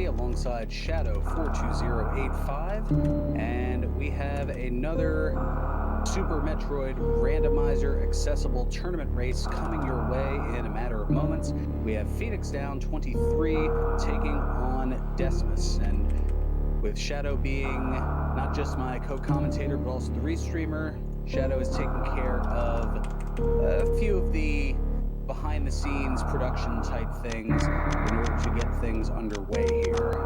Alongside Shadow42085, and we have another Super Metroid randomizer accessible tournament race coming your way in a matter of moments. We have FenixDown23 taking on Desmous, and with Shadow being not just my co-commentator but also the restreamer, Shadow is taking care of a few of the behind-the-scenes production type things in order to get things underway here.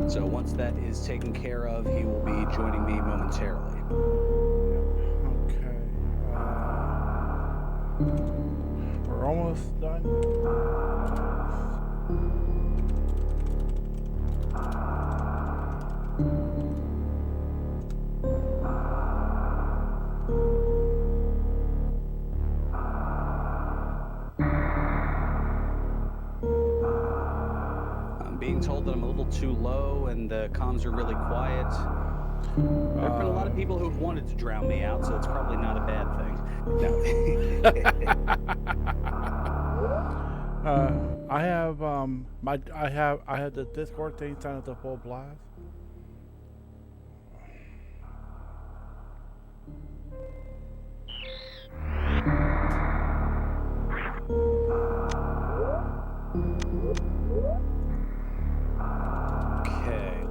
So once that is taken care of, he will be joining me momentarily. Okay. We're almost done. Being told that I'm a little too low and the comms are really quiet. There have been a lot of people who've wanted to drown me out, so it's probably not a bad thing. No. I have I had the Discord thing set to full blast.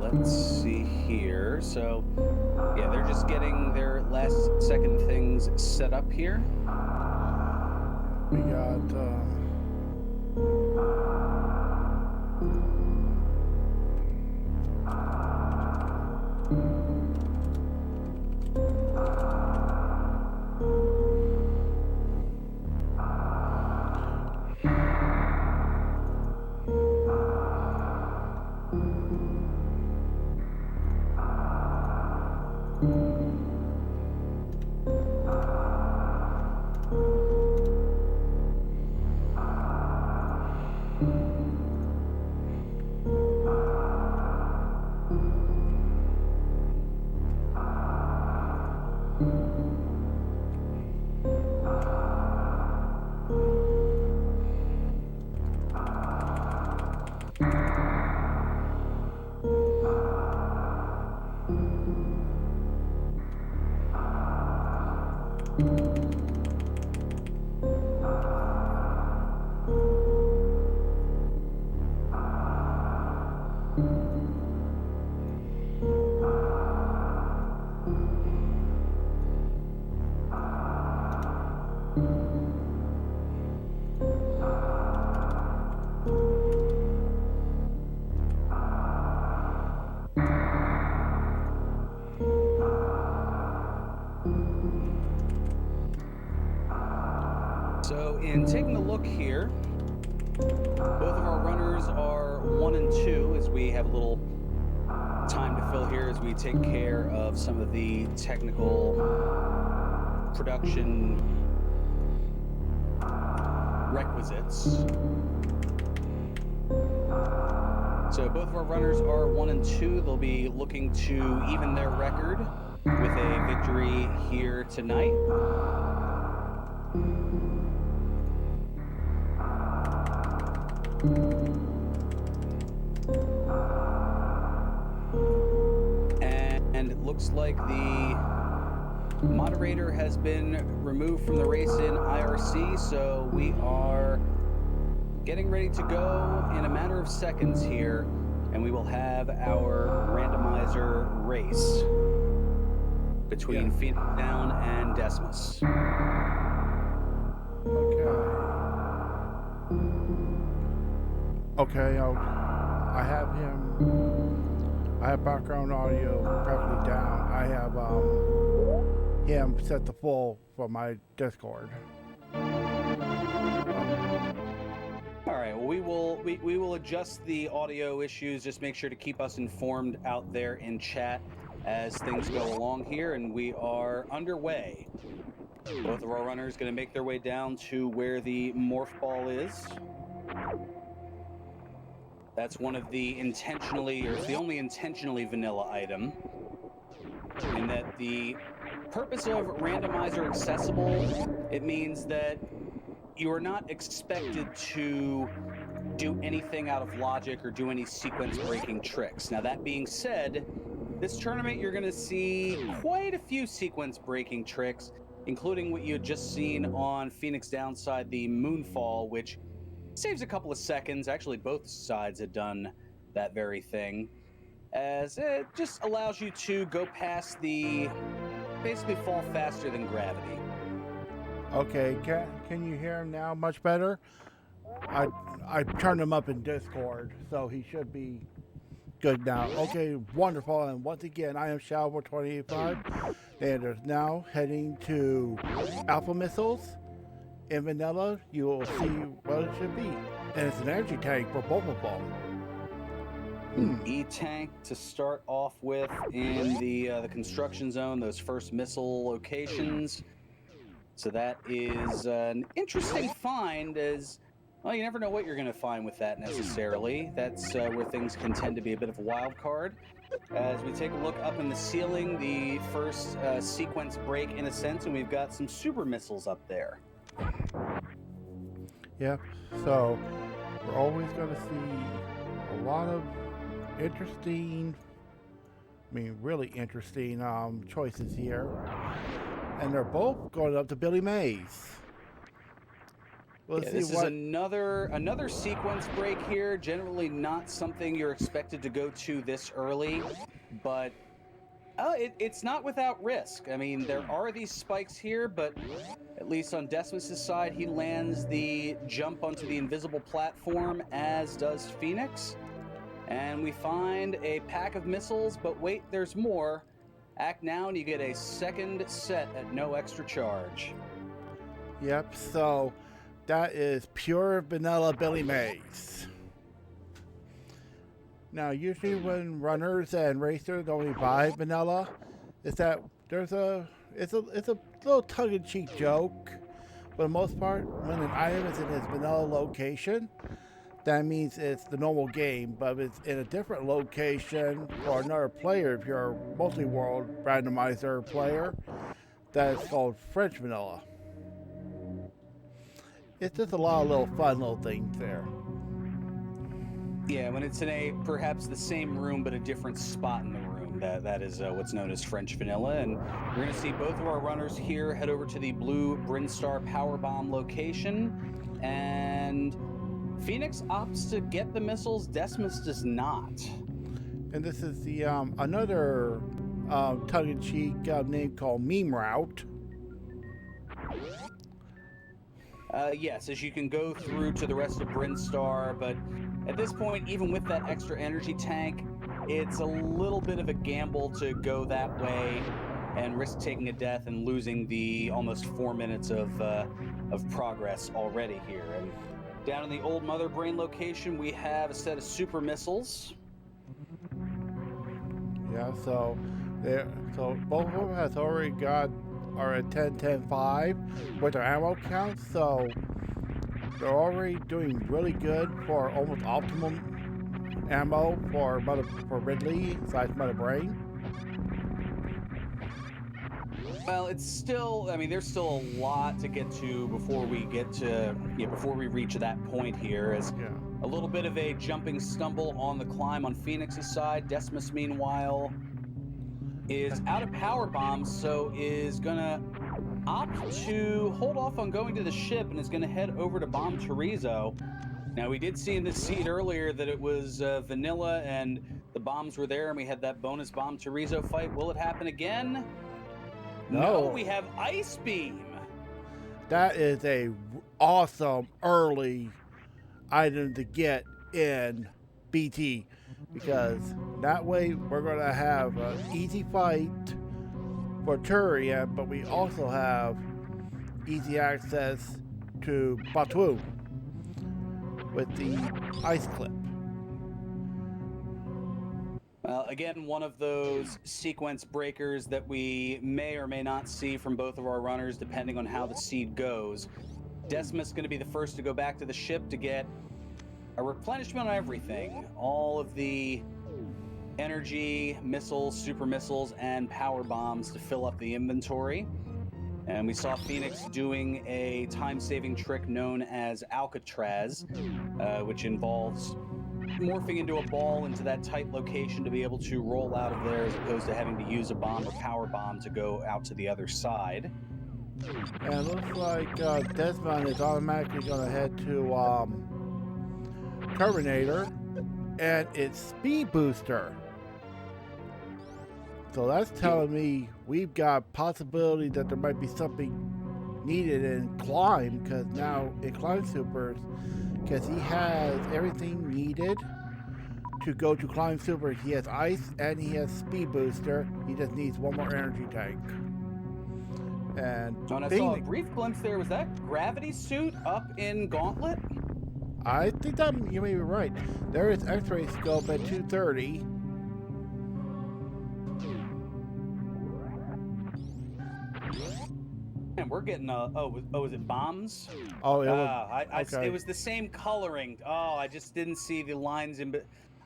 Let's see here. So, yeah, they're just getting their last second things set up here. We got So in taking a look here, both of our runners are 1 and 2 as we have a little time to fill here as we take care of some of the technical production requisites. So both of our runners are 1 and 2. They'll be looking to even their record with a victory here tonight. And it looks like the moderator has been removed from the race in IRC, so we are getting ready to go in a matter of seconds here, and we will have our randomizer race between FenixDown and Desmous. Okay, I have him. I have background audio perfectly down. I have him set to full for my Discord. All right, well, we will adjust the audio issues. Just make sure to keep us informed out there in chat as things go along here, and we are underway. Both of our runners going to make their way down to where the morph ball is. That's one of the intentionally, or it's the only intentionally vanilla item, in that the purpose of randomizer accessible, it means that you are not expected to do anything out of logic or do any sequence breaking tricks. Now that being said, this tournament you're going to see quite a few sequence breaking tricks, including what you had just seen on Phoenix Downside, the Moonfall, which saves a couple of seconds. Actually, both sides had done that very thing, as it just allows you to go past the, basically fall faster than gravity. Okay, can you hear him now much better? I turned him up in Discord, so he should be good now. Okay, wonderful. And once again, I am Shower285, and is now heading to Alpha Missiles. In vanilla, you will see what it should be, and it's an energy tank for both of them. E-tank to start off with in the construction zone, those first missile locations. So that is an interesting find, as well, you never know what you're going to find with that necessarily. That's where things can tend to be a bit of a wild card. As we take a look up in the ceiling, the first sequence break in a sense, and we've got some super missiles up there. Yep, so we're always going to see a lot of interesting, really interesting choices here. And they're both going up to Billy Mays. This is another sequence break here. Generally not something you're expected to go to this early, but it's not without risk. I mean, there are these spikes here, but at least on Desmos' side, he lands the jump onto the invisible platform, as does Phoenix. And we find a pack of missiles, but wait, there's more. Act now and you get a second set at no extra charge. Yep, so that is pure vanilla Billy Mays. Now, usually when runners and racers only buy vanilla, is that it's a little tongue-in-cheek joke. For the most part, when an item is in its vanilla location, that means it's the normal game, but if it's in a different location for another player, if you're a multi-world randomizer player, that's called French vanilla. It's just a lot of little fun little things there. Yeah, when it's in perhaps the same room but a different spot in the room, that is what's known as French vanilla. And we're going to see both of our runners here head over to the blue Brinstar Powerbomb location, and Phoenix opts to get the missiles. Desmos does not. And this is the another tongue-in-cheek name called Meme Route. Yes, as you can go through to the rest of Brinstar, but at this point, even with that extra energy tank, it's a little bit of a gamble to go that way. and risk taking a death and losing the almost 4 minutes of progress already here. And down in the old Mother Brain location, we have a set of super missiles. Yeah, so both of them has already are at 10-10-5 with their ammo count, so they're already doing really good for almost optimum ammo for Ridley / Mother Brain. Well, it's still, I mean, there's still a lot to get to before we reach that point here. As a little bit of a jumping stumble on the climb on Phoenix's side. Desmous, meanwhile, is out of power bombs, so is gonna opt to hold off on going to the ship and is gonna head over to bomb Chorizo. Now, we did see in the seed earlier that it was vanilla and the bombs were there and we had that bonus bomb Chorizo fight. Will it happen again? No, we have Ice Beam. That is a awesome early item to get in BT, because that way we're going to have an easy fight for Turian, but we also have easy access to Batu with the ice clip. Well, again, one of those sequence breakers that we may or may not see from both of our runners, depending on how the seed goes. Desmous going to be the first to go back to the ship to get a replenishment on everything. All of the energy, missiles, super missiles, and power bombs to fill up the inventory. And we saw Phoenix doing a time-saving trick known as Alcatraz, which involves morphing into a ball into that tight location to be able to roll out of there, as opposed to having to use a bomb or power bomb to go out to the other side. And it looks like Desmond is automatically going to head to Terminator and its speed booster. So that's telling me we've got possibility that there might be something needed in Climb, because now in Climb Supers, because he has everything needed to go to Climb Super. He has ice and he has speed booster. He just needs one more energy tank. And I saw a brief glimpse there. Was that gravity suit up in Gauntlet? I think that you may be right. There is X-ray scope at 230. And we're getting was it bombs? Oh, it was. It was the same coloring. Oh, I just didn't see the lines in.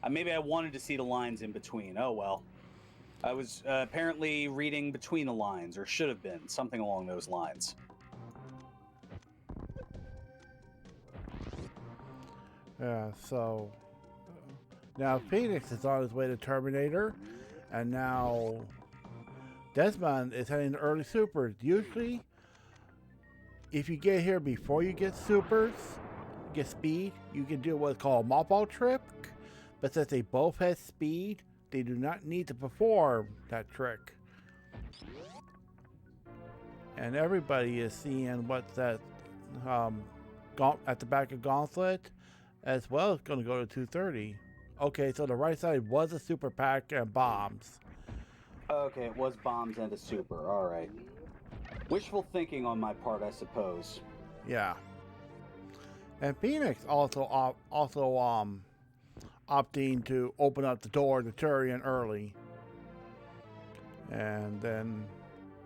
Maybe I wanted to see the lines in between. Oh well, I was apparently reading between the lines, or should have been something along those lines. Yeah. So now Phoenix is on his way to Terminator, and now Desmond is heading to early supers. Usually, if you get here before you get supers, get speed, you can do what's called a mothball trick. But since they both have speed, they do not need to perform that trick. And everybody is seeing what's that at the back of Gauntlet, as well as going to go to 230. Okay, so the right side was a super pack and bombs. Okay, it was bombs and a super. All right. Wishful thinking on my part, I suppose. Yeah. And Phoenix also opting to open up the door to Turian early. And then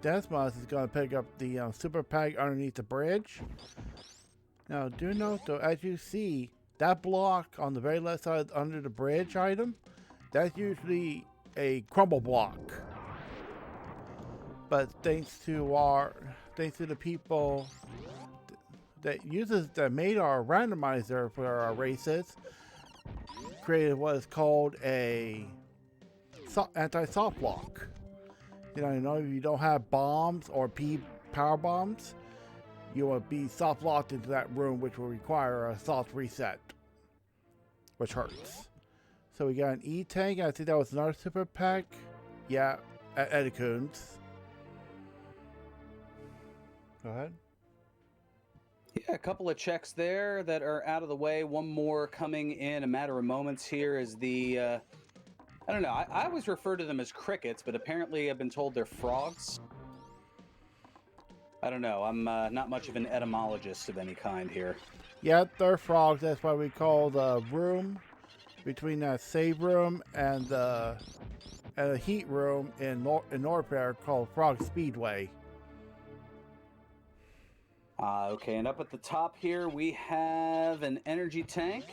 Desmos is going to pick up the super pack underneath the bridge. Now, do note though, as you see, that block on the very left side under the bridge item, that's usually a crumble block. But thanks to the people that made our randomizer for our races, created what is called a anti-soft block. You know, if you don't have bombs or power bombs, you will be soft locked into that room, which will require a soft reset, which hurts. So we got an E-tank. I think that was another super pack. Yeah, at Edicoons. Go ahead. Yeah, a couple of checks there that are out of the way. One more coming in a matter of moments here as the I don't know. I always refer to them as crickets, but apparently I've been told they're frogs. I don't know. I'm not much of an etymologist of any kind here. Yeah, they're frogs. That's why we call the room between that save room and the heat room in Norfair called Frog Speedway. Okay, and up at the top here we have an energy tank.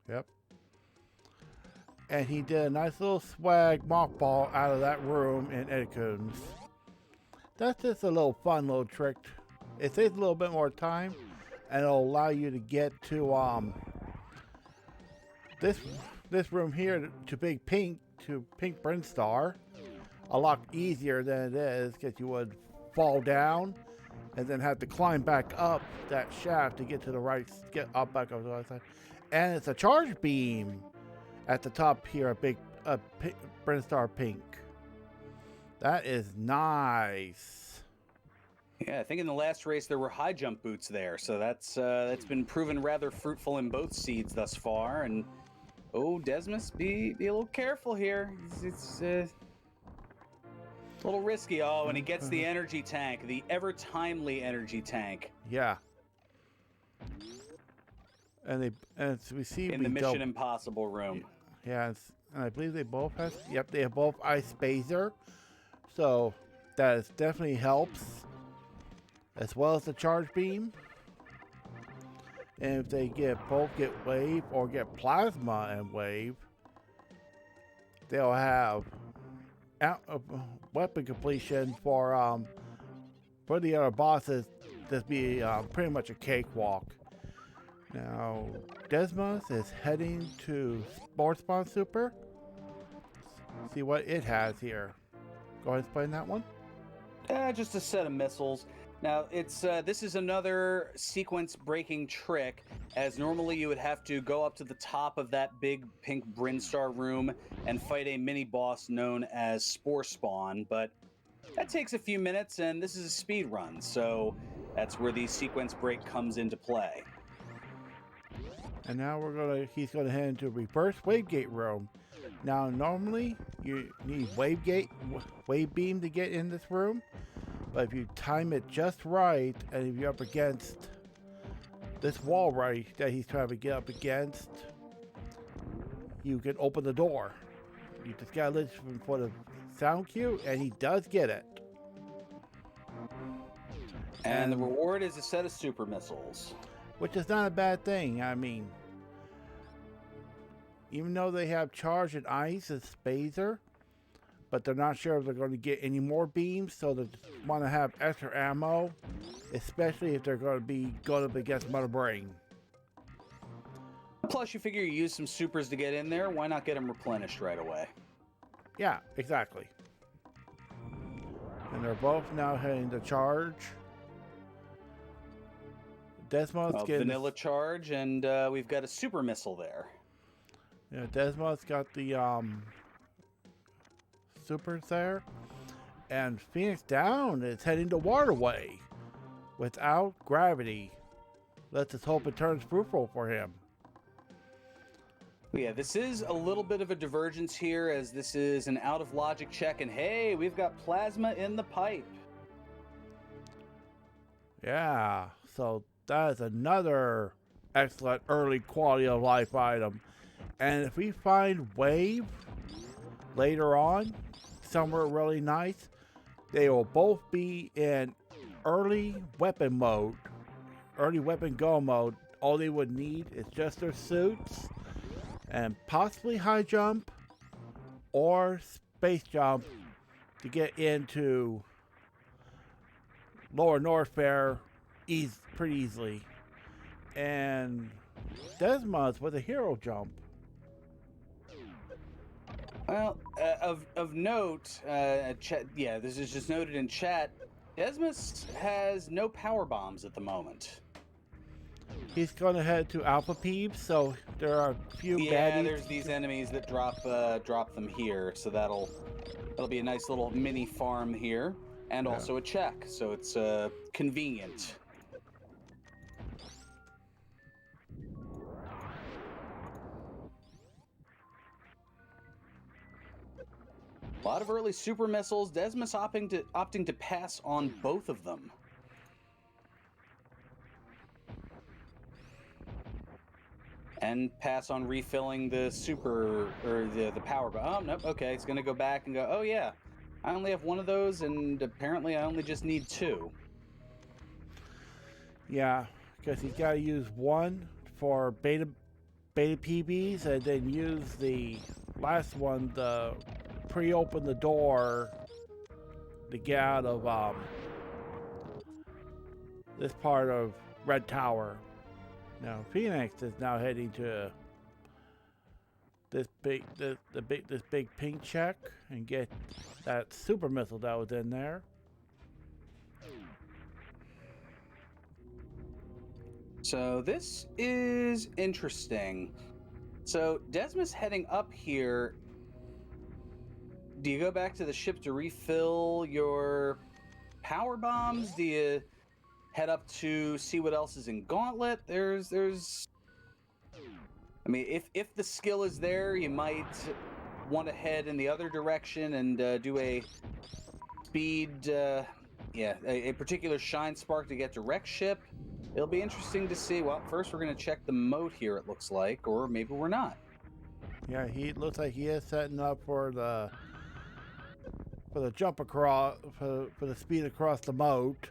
Yep. And he did a nice little swag mothball out of that room in Edicoons. That's just a little fun little trick. It saves a little bit more time, and it'll allow you to get to this room here to Pink Brinstar a lot easier than it is, because you would fall down and then have to climb back up that shaft to get to the right, get up back up to the right side. And it's a charge beam at the top here, a Brinstar Pink. That is nice. Yeah, I think in the last race there were high jump boots there, so that's been proven rather fruitful in both seeds thus far. And oh, Desmous, be a little careful here. It's a little risky. Oh, and he gets the energy tank, the ever timely energy tank. Yeah. And we see in the Mission Impossible room. Yeah, and I believe they both have. Yep, they have both Ice Phaser, so that definitely helps, as well as the charge beam. And if they both get wave or get plasma and wave, they'll have weapon completion for the other bosses. Just be pretty much a cakewalk. Now, Desmos is heading to Sports Spawn Super. See what it has here. Go ahead and explain that one. Just a set of missiles. Now, this is another sequence-breaking trick, as normally you would have to go up to the top of that big pink Brinstar room and fight a mini-boss known as Spore Spawn, but that takes a few minutes, and this is a speed run, so that's where the sequence break comes into play. And now he's gonna head into reverse wavegate room. Now normally you need wave beam to get in this room, but if you time it just right, and if you're up against this wall right that he's trying to get up against, you can open the door. You just gotta listen for the sound cue, and he does get it. And the reward is a set of super missiles. Which is not a bad thing. I mean, even though they have charge and ice as Phaser, but they're not sure if they're going to get any more beams, so they want to have extra ammo, especially if they're going to be going up against Mother Brain. Plus, you figure you use some supers to get in there, why not get them replenished right away? Yeah, exactly. And they're both now heading to charge. Desmos getting vanilla charge, and we've got a super missile there. Yeah, Desmos got the supers there, and FenixDown is heading to Waterway without gravity. Let's just hope it turns fruitful for him. Yeah, this is a little bit of a divergence here, as this is an out of logic check, and hey, we've got plasma in the pipe. Yeah, so that is another excellent early quality of life item. And if we find Wave later on, somewhere really nice, they will both be in early weapon mode, early weapon go mode. All they would need is just their suits and possibly high jump or space jump to get into Lower Norfair pretty easily. And Desmos with a hero jump. Well, of note, yeah, this is just noted in chat, Desmos has no power bombs at the moment. He's going to head to Alpha Peeps, so there are a few baddies. Yeah, there's these enemies that drop them here, so that'll be a nice little mini farm here, and also a check, so it's convenient. A lot of early super missiles. Desmous opting to pass on both of them. And pass on refilling the super, or the power bomb. Oh, nope, okay, it's gonna go back and go, oh yeah, I only have one of those, and apparently I only just need two. Yeah, because he's got to use one for beta PBs, and then use the last one to pre-open the door to get out of this part of Red Tower. Now Phoenix is now heading to this big pink check and get that super missile that was in there. So this is interesting. So Desmos heading up here. Do you go back to the ship to refill your power bombs? Do you head up to see what else is in Gauntlet? There's I mean, if the skill is there, you might want to head in the other direction and do a speed, a particular shine spark to get to wreck ship. It'll be interesting to see. Well, first we're going to check the moat here, it looks like, or maybe we're not. Yeah, he looks like he is setting up for the jump across, for the speed across the moat.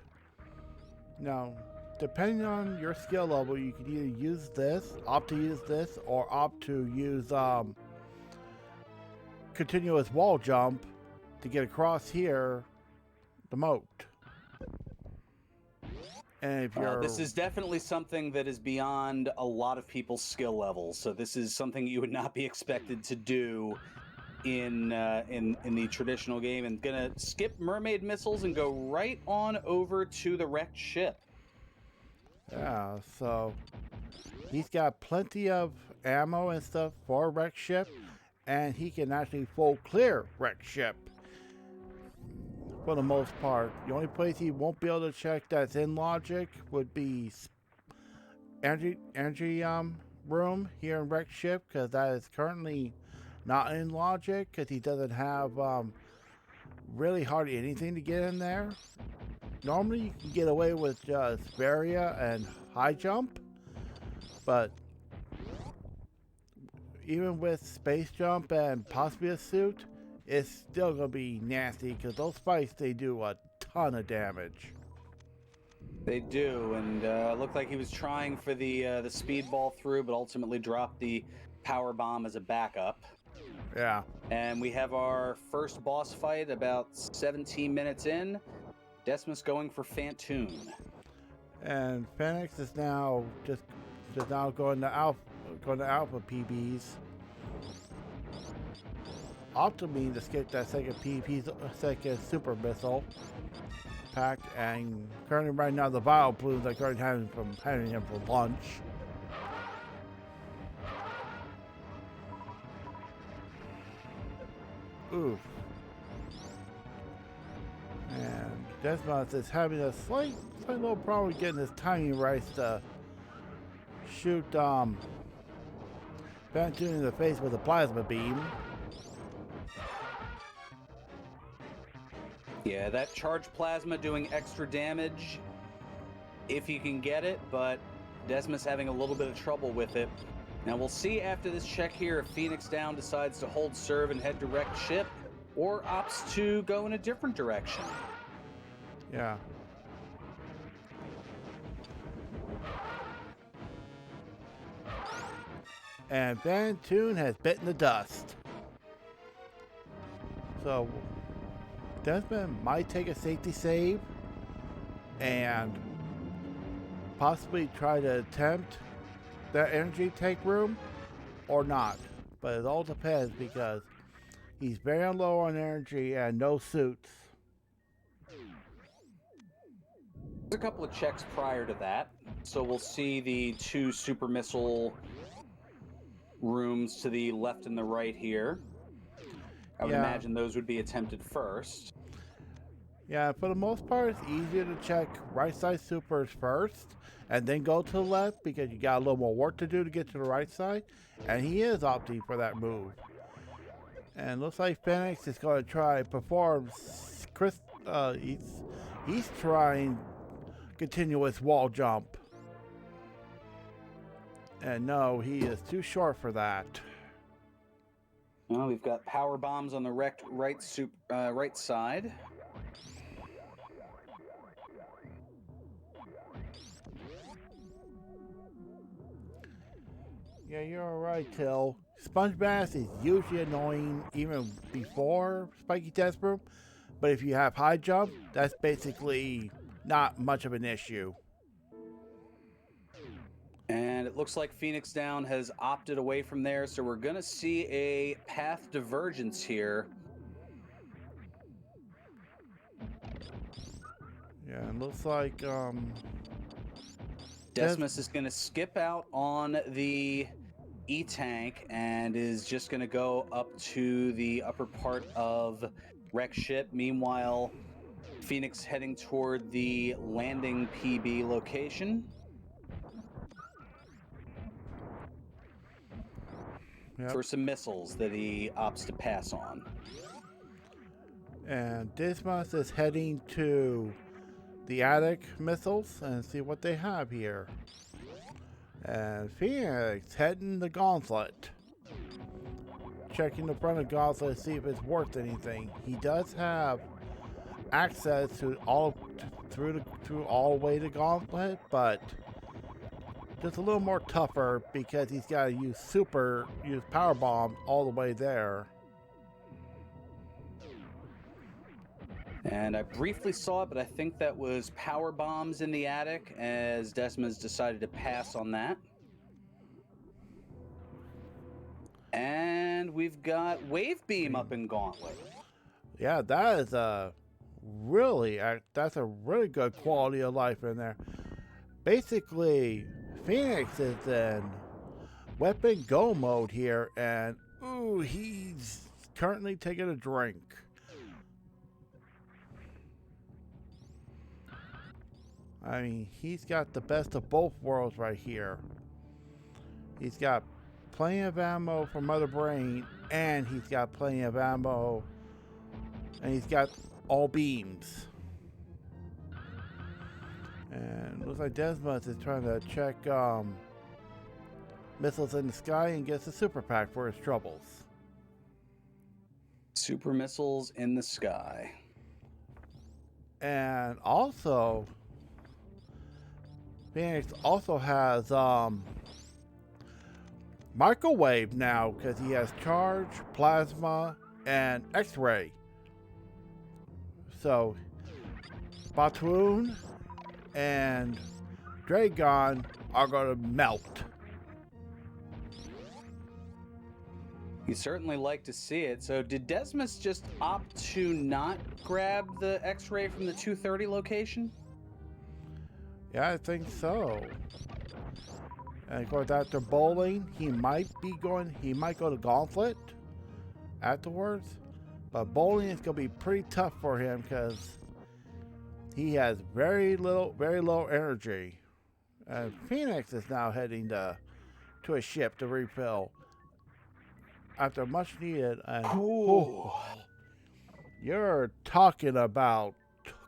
Now, depending on your skill level, you can either use this, opt to use this, or opt to use continuous wall jump to get across here, the moat. And if you're... this is definitely something that is beyond a lot of people's skill levels. So this is something you would not be expected to do in the traditional game. And gonna skip mermaid missiles and go right on over to the wrecked ship. Yeah, so he's got plenty of ammo and stuff for wrecked ship, and he can actually full clear wrecked ship for the most part. The only place he won't be able to check that's in logic would be energy room here in wrecked ship, because that is currently not in logic, because he doesn't have really hardly anything to get in there. Normally you can get away with just Varia and high jump, but even with space jump and possibly a suit, it's still going to be nasty, because those spikes, they do a ton of damage. They do, and looked like he was trying for the speedball through, but ultimately dropped the power bomb as a backup. Yeah. And we have our first boss fight about 17 minutes in. Desmos going for Phantoon. And Fenix is now just now going to alpha PBs. Optimine to skip that second super missile pack, and currently right now the bio plumes are currently having him for lunch. Oof. And Desmous is having a slight little problem getting his timing right to shoot Phantoon in the face with a plasma beam. Yeah, that charged plasma doing extra damage if you can get it, but Desmos having a little bit of trouble with it. Now we'll see after this check here if FenixDown decides to hold serve and head direct ship, or opts to go in a different direction. Yeah. And Phantoon has bitten the dust. So Desmond might take a safety save and possibly try to attempt that energy tank room or not. But it all depends, because he's very low on energy and no suits. There's a couple of checks prior to that, so we'll see the two super missile rooms to the left and the right here. I would imagine those would be attempted first. Yeah, for the most part, it's easier to check right side supers first and then go to the left, because you got a little more work to do to get to the right side, and he is opting for that move. And looks like Fenix is going to try to perform. He's trying continuous wall jump. And no, he is too short for that. Well, we've got power bombs on the right side. Yeah, you're alright, Till. Sponge Bass is usually annoying even before Spiky Test Room, but if you have high jump, that's basically not much of an issue. And it looks like FenixDown has opted away from there, so we're going to see a path divergence here. Yeah, it looks like Desmous is going to skip out on the E-tank and is just going to go up to the upper part of wreck ship. Meanwhile, Phoenix heading toward the landing PB location. Yep. For some missiles that he opts to pass on. And Desmous is heading to the attic missiles and see what they have here. And Phoenix heading the gauntlet. Checking the front of the gauntlet to see if it's worth anything. He does have access to through all the way to gauntlet, but just a little more tougher because he's got to use power bomb all the way there. And I briefly saw it, but I think that was power bombs in the attic as Desmos decided to pass on that. And we've got wave beam up in gauntlet. Yeah, that is that's a really good quality of life in there. Basically, Phoenix is in weapon go mode here, and ooh, he's currently taking a drink. I mean, he's got the best of both worlds right here. He's got plenty of ammo for Mother Brain, and he's got plenty of ammo, and he's got all beams. And looks like Desmos is trying to check missiles in the sky and gets a super pack for his troubles. Super missiles in the sky. And also, Phoenix also has microwave now because he has charge, plasma, and X-ray. So, Batoon and Dragon are going to melt. You certainly like to see it. So did Desmos just opt to not grab the X-ray from the 230 location? Yeah, I think so. And of course, after bowling, he might go to Gauntlet afterwards. But bowling is going to be pretty tough for him because he has very low energy. And Phoenix is now heading to a ship to refill after much needed. And you're talking about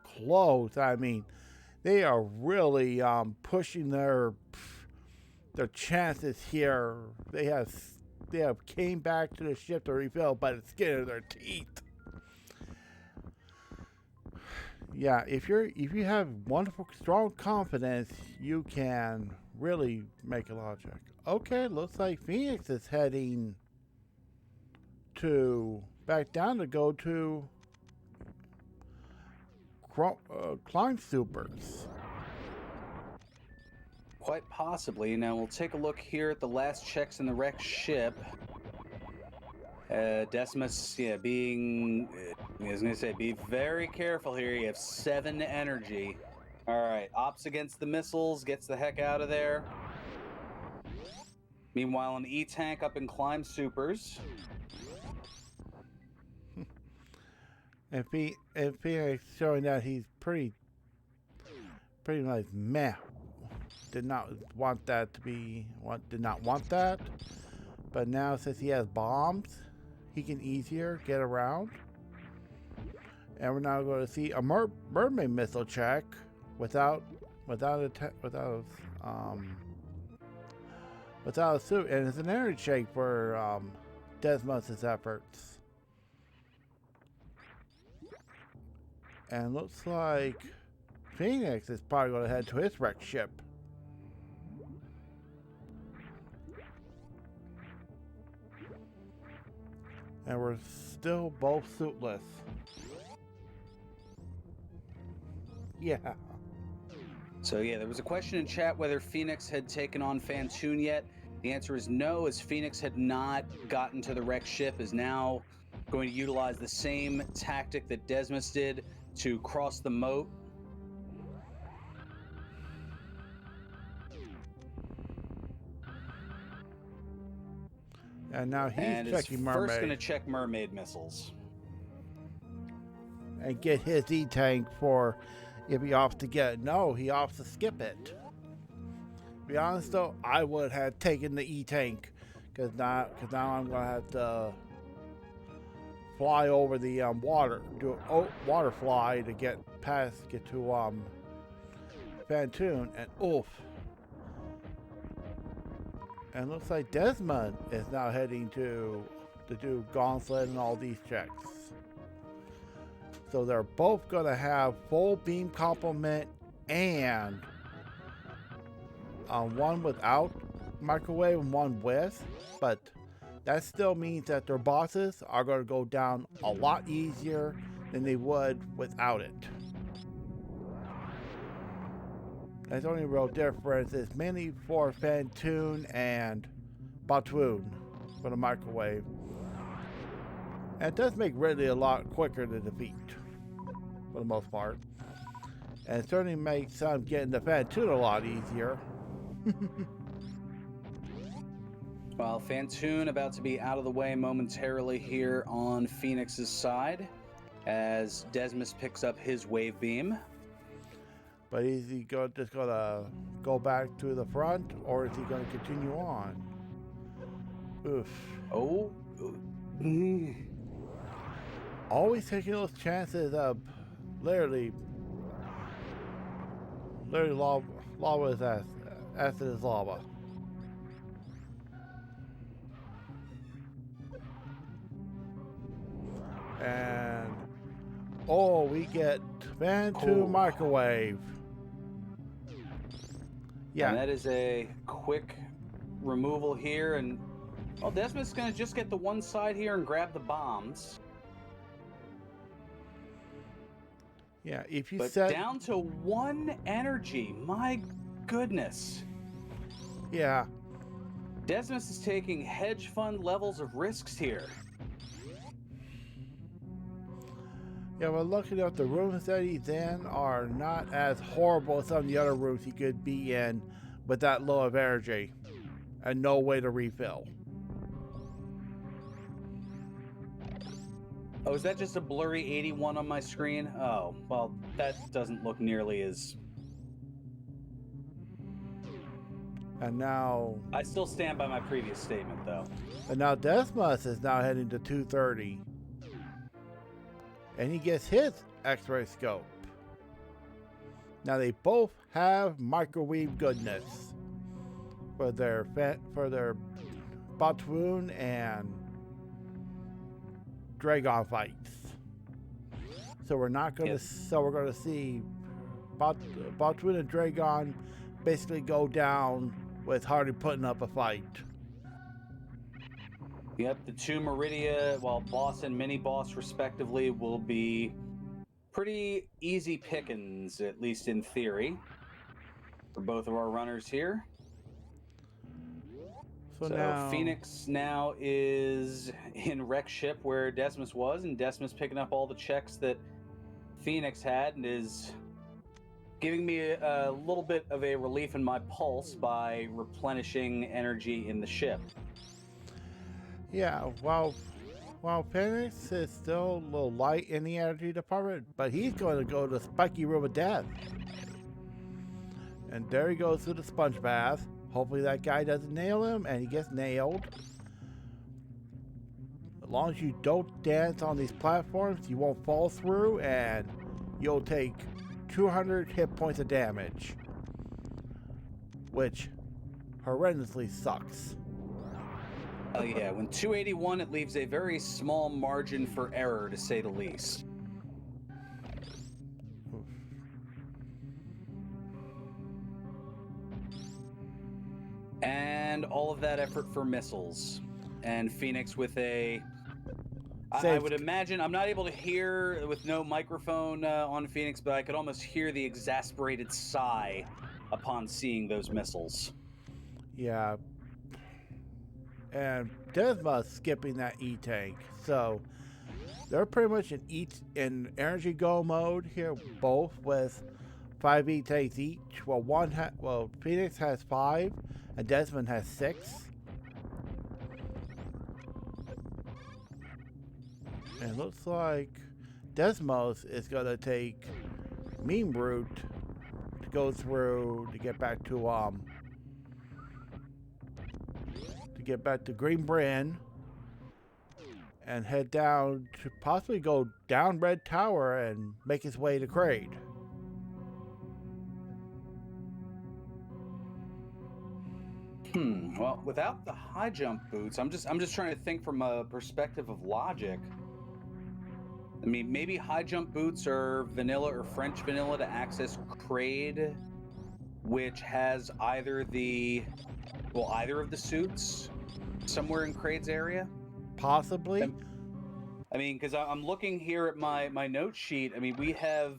close. I mean, they are really pushing their chances here. They have came back to the ship to refill by the skin of their teeth. Yeah, if you have wonderful, strong confidence, you can really make a lot of check. Okay, looks like Phoenix is heading back down to go to Climb Supers. Quite possibly. Now we'll take a look here at the last checks in the wrecked ship. Desmos, yeah, I was going to say, be very careful here. You have 7 energy. All right, ops against the missiles, gets the heck out of there. Meanwhile, an E-tank up in Climb Supers. And Phoenix showing that he's pretty much meh. Did not want that. But now since he has bombs, he can easier get around. And we're now going to see a mermaid missile check without a suit, and it's an energy shake for Desmos' efforts. And looks like Phoenix is probably going to head to his wrecked ship. And we're still both suitless. Yeah. So yeah, there was a question in chat whether Phoenix had taken on Fantoon yet. The answer is no, as Phoenix had not gotten to the wrecked ship, is now going to utilize the same tactic that Desmos did to cross the moat. And now he's and checking is mermaid. First going to check mermaid missiles. And get his E-tank for if he opts to get it. No, he opts to skip it. To be honest though, I would have taken the E-tank because now I'm going to have to fly over the water, do a water fly to get to Fantoon, and oof. And looks like Desmond is now heading to do Gauntlet and all these checks. So they're both going to have full beam complement and one without microwave and one with. But that still means that their bosses are going to go down a lot easier than they would without it. That's the only real difference is mainly for Fantoon and Batoon for the microwave. And it does make Ridley a lot quicker to defeat, for the most part. And it certainly makes getting the Fantoon a lot easier. While Fantoon about to be out of the way momentarily here on Phoenix's side, as Desmos picks up his wave beam. But is he just going to go back to the front, or is he going to continue on? Oof. Oh. Always taking those chances of literally lava is acid is lava. And oh, we get Fantoon microwave. Yeah. And that is a quick removal here. And well, Desmos is going to just get the one side here and grab the bombs. Yeah, if you but set down to one energy, my goodness. Yeah. Desmos is taking hedge fund levels of risks here. Yeah, we're looking at the rooms that he's in are not as horrible as some of the other rooms he could be in with that low of energy and no way to refill. Oh, is that just a blurry 81 on my screen? Oh, well, that doesn't look nearly as... And now... I still stand by my previous statement, though. And now Desmos is now heading to 230. And he gets his X-ray scope. Now they both have microwave goodness for their Batoon and Dragon fights. So we're not going to. So we're going to see Batoon and Dragon basically go down with hardly putting up a fight. Yep, the two Meridia, well, boss and mini boss respectively, will be pretty easy pickings, at least in theory, for both of our runners here. So now Phoenix now is in wreck ship where Desmos was, and Desmos picking up all the checks that Phoenix had and is giving me a little bit of a relief in my pulse by replenishing energy in the ship. Yeah, while Phoenix is still a little light in the energy department, but he's going to go to the spiky room of death. And there he goes through the sponge bath. Hopefully that guy doesn't nail him, and he gets nailed. long as you don't dance on these platforms, you won't fall through, and you'll take 200 hit points of damage, which horrendously sucks. Oh yeah, when 281, it leaves a very small margin for error, to say the least. And all of that effort for missiles. And Phoenix with a... I would imagine, I'm not able to hear with no microphone on Phoenix, but I could almost hear the exasperated sigh upon seeing those missiles. Yeah. And Desmous skipping that E-tank. So they're pretty much in energy go mode here, both with 5 E-tanks each. Well, Phoenix has 5 and Desmond has 6. And it looks like Desmos is gonna take Meme Route to go through to get back to Green Bryn and head down to possibly go down Red Tower and make his way to Kraid. Well, without the high jump boots, I'm just trying to think from a perspective of logic. I mean, maybe high jump boots are vanilla or French vanilla to access Kraid, which has either of the suits somewhere in Kraid's area. Possibly. I mean, because I'm looking here at my note sheet. I mean, we have,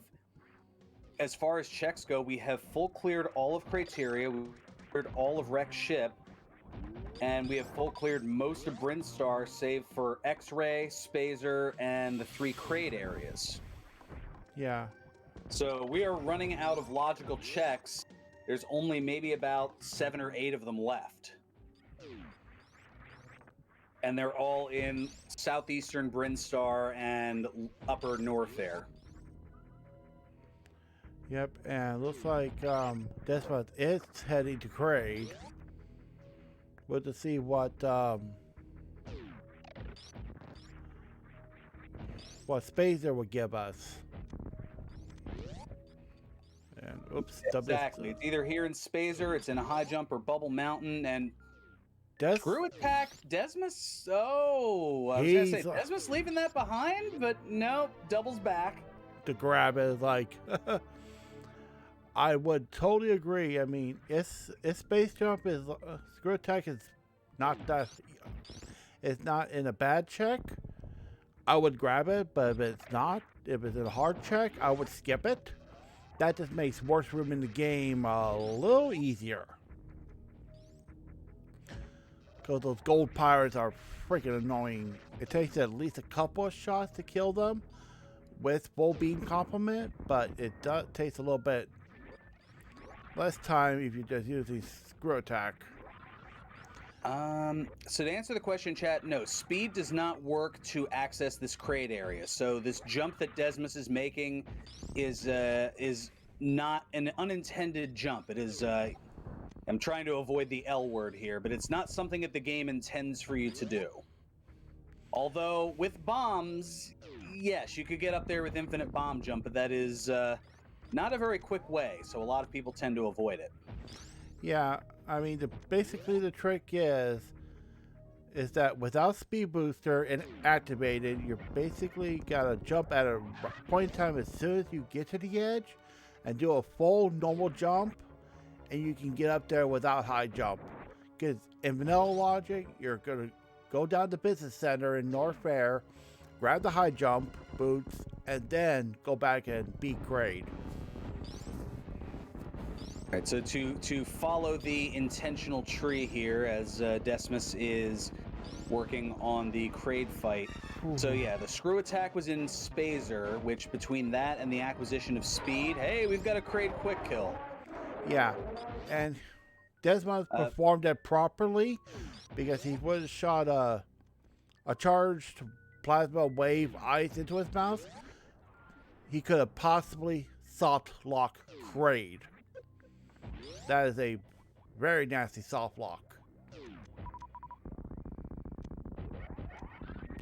as far as checks go, we have full cleared all of Criteria, we cleared all of Wrecked Ship, and we have full cleared most of Brinstar, save for X-Ray, Spazer, and the 3 Kraid areas. Yeah. So we are running out of logical checks. There's only maybe about 7 or 8 of them left. And they're all in southeastern Brinstar and upper North there. Yep, and looks like Desmond is heading to Kraid. We'll to see what Spazer will give us. And oops, exactly. It's either here in Spazer, it's in a high jump or Bubble Mountain, and Screw Attack, Desmos. Oh, I was gonna say Desmos leaving that behind, but no, doubles back. To grab it is like, I would totally agree. I mean, its space jump is Screw Attack is not that. It's not in a bad check. I would grab it, but if it's in a hard check, I would skip it. That just makes worse room in the game a little easier. Because those gold pirates are freaking annoying. It takes at least a couple of shots to kill them with full beam complement, but it takes a little bit less time if you're just using Screw Attack. So to answer the question, chat, no, speed does not work to access this Kraid area. So this jump that Desmos is making is not an unintended jump. It is, I'm trying to avoid the L word here, but it's not something that the game intends for you to do. Although, with bombs, yes, you could get up there with infinite bomb jump, but that is not a very quick way, so a lot of people tend to avoid it. Yeah, I mean, basically the trick is that without speed booster and activated, you're basically gotta jump at a point in time as soon as you get to the edge and do a full normal jump, and you can get up there without high jump. Because in vanilla logic, you're gonna go down to Business Center in North Fair, grab the high jump boots, and then go back and beat Kraid. All right, so to follow the intentional tree here, as Desmos is working on the Kraid fight. So yeah, the Screw Attack was in Spazer, which between that and the acquisition of speed, hey, we've got a Kraid quick kill. Yeah, and Desmos performed it properly because he would have shot a charged plasma wave ice into his mouth. He could have possibly soft lock Kraid. That is a very nasty soft lock.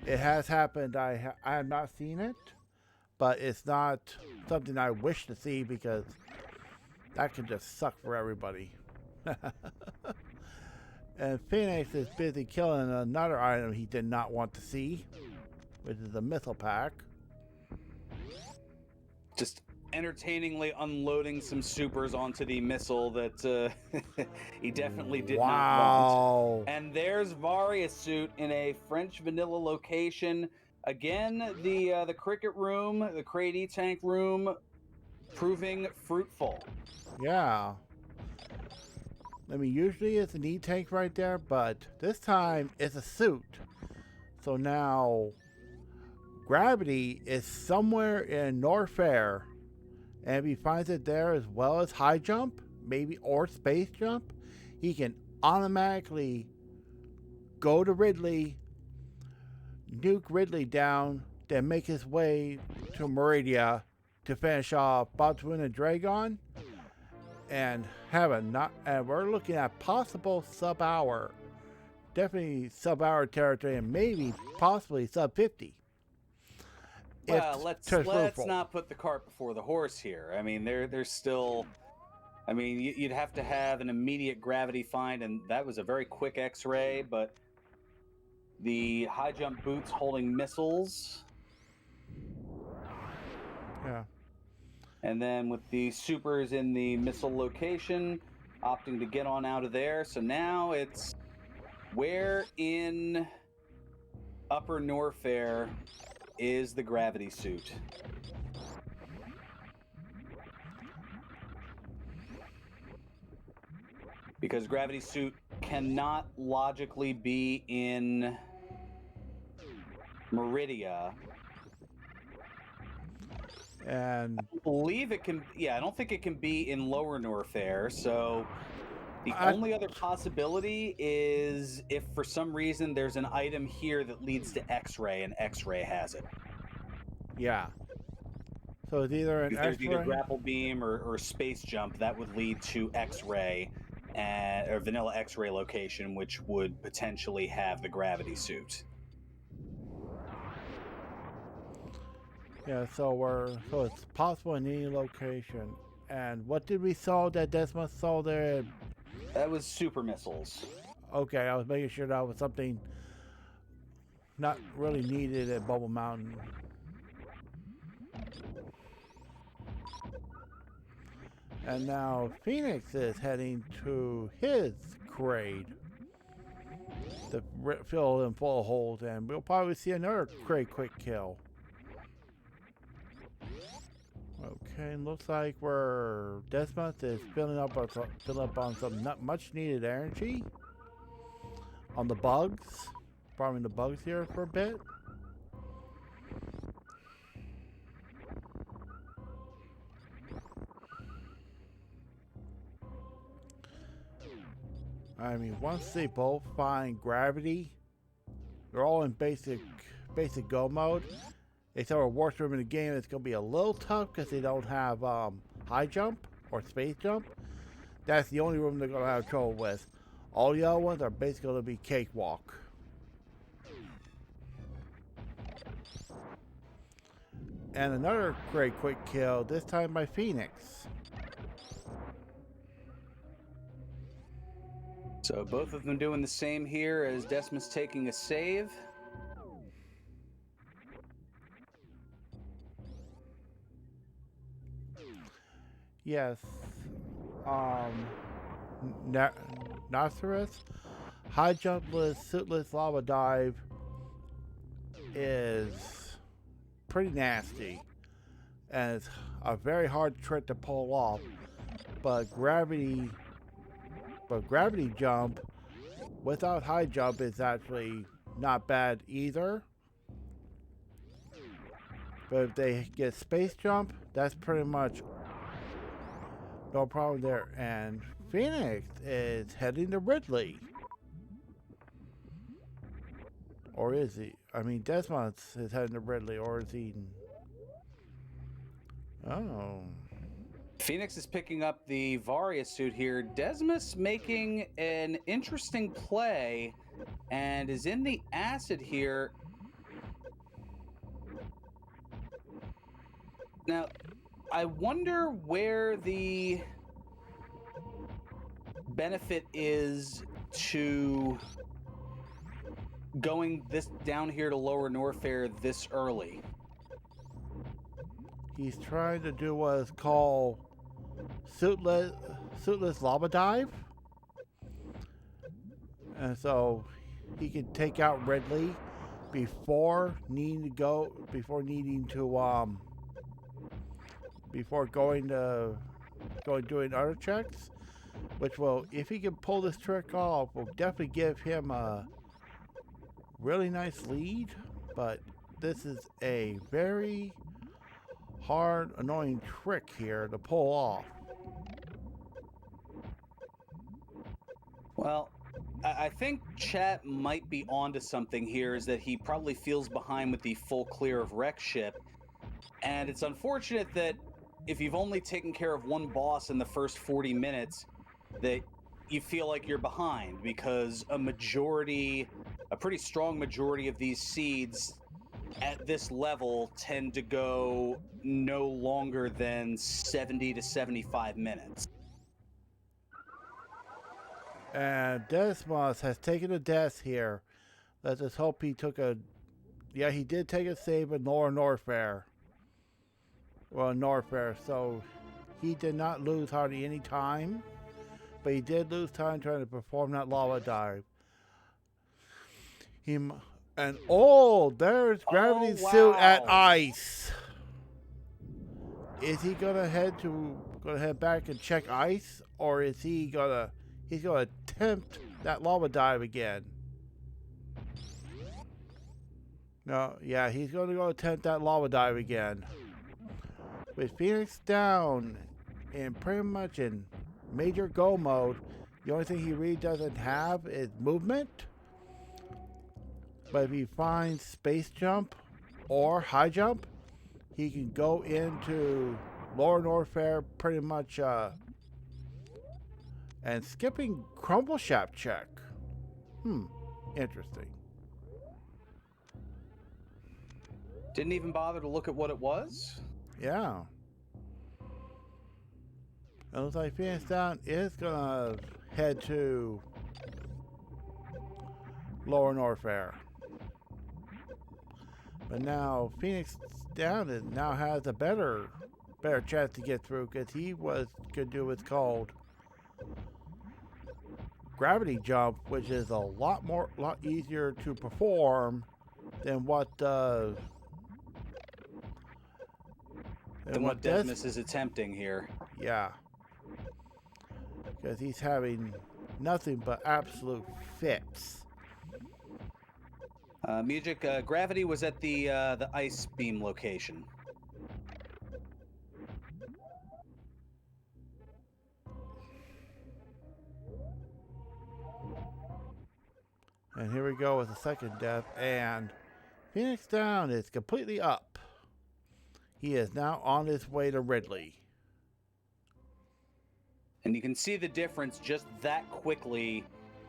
It has happened. I have not seen it, but it's not something I wish to see because that could just suck for everybody. And Phoenix is busy killing another item he did not want to see, which is a missile pack. Just entertainingly unloading some supers onto the missile that he definitely did not want. And there's Varia's suit in a French vanilla location. Again, the cricket room, the crate E-tank room, proving fruitful. Yeah. I mean, usually it's an E-tank right there, but this time it's a suit. So now Gravity is somewhere in Norfair, and if he finds it there as well as high jump, maybe, or space jump, he can automatically go to Ridley, nuke Ridley down, then make his way to Meridia to finish off Batuin and Dragon, and have a not. And we're looking at possible sub-hour, definitely sub-hour territory, and maybe possibly sub-50. Well, let's not put the cart before the horse here. I mean, there's still. I mean, you'd have to have an immediate gravity find, and that was a very quick X-ray. But the high jump boots holding missiles. Yeah. And then with the supers in the missile location, opting to get on out of there. So now it's where in Upper Norfair is the gravity suit? Because gravity suit cannot logically be in Meridia. And I believe it can. Yeah, I don't think it can be in Lower Norfair. So the only other possibility is if for some reason there's an item here that leads to X-ray, and X-ray has it. Yeah. So it's either an There's either grapple beam or space jump that would lead to X-ray or vanilla X-ray location, which would potentially have the gravity suit. Yeah, so it's possible in any location. And what did we saw that Desmous saw there? That was super missiles. Okay, I was making sure that was something not really needed at Bubble Mountain. And now Phoenix is heading to his crate to fill in full of holes, and we'll probably see another crate quick kill. Okay, looks like Desmous is filling up on some not much needed energy on the bugs, farming the bugs here for a bit. I mean, once they both find gravity, they're all in basic go mode. Except for worst room in the game, it's going to be a little tough because they don't have high jump or space jump. That's the only room they're going to have trouble with. All the other ones are basically going to be cakewalk. And another great quick kill, this time by Phoenix. So both of them doing the same here as Desmos taking a save. Yes. Nazareth, high jumpless, suitless lava dive is pretty nasty. And it's a very hard trick to pull off. But gravity jump without high jump is actually not bad either. But if they get space jump, that's pretty much no problem there. And Phoenix is heading to Ridley. Or is he? I mean, Desmos is heading to Ridley, or is he? Oh. Phoenix is picking up the Varia suit here. Desmos making an interesting play and is in the acid here. Now, I wonder where the benefit is to going this down here to Lower Norfair this early. He's trying to do what is called suitless lava dive. And so he can take out Ridley before needing to doing other checks, which will, if he can pull this trick off, will definitely give him a really nice lead. But this is a very hard, annoying trick here to pull off. Well, I think chat might be onto something here, is that he probably feels behind with the full clear of wreck ship. And it's unfortunate that if you've only taken care of one boss in the first 40 minutes, that you feel like you're behind, because a pretty strong majority of these seeds at this level tend to go no longer than 70 to 75 minutes. And Desmous has taken a death here. Let's just hope he took a... Yeah, he did take a save in Lower Norfair. Well, Norfair, so he did not lose hardly any time. But he did lose time trying to perform that lava dive. There's Gravity Suit at ice. Is he gonna head back and check ice, or is he's gonna attempt that lava dive again? No, yeah, he's gonna go attempt that lava dive again. With FenixDown and pretty much in major go mode, the only thing he really doesn't have is movement. But if he finds space jump or high jump, he can go into Lower Norfair pretty much and skipping crumble shaft check. Interesting. Didn't even bother to look at what it was? Yeah. It looks like FenixDown is gonna head to Lower Norfair. But now FenixDown now has a better chance to get through, because he was gonna do what's called gravity jump, which is a lot easier to perform than what Desmous is attempting here. Yeah, because he's having nothing but absolute fits. Music, Gravity was at the ice beam location. And here we go with the second death, and FenixDown is completely up. He is now on his way to Ridley. And you can see the difference just that quickly,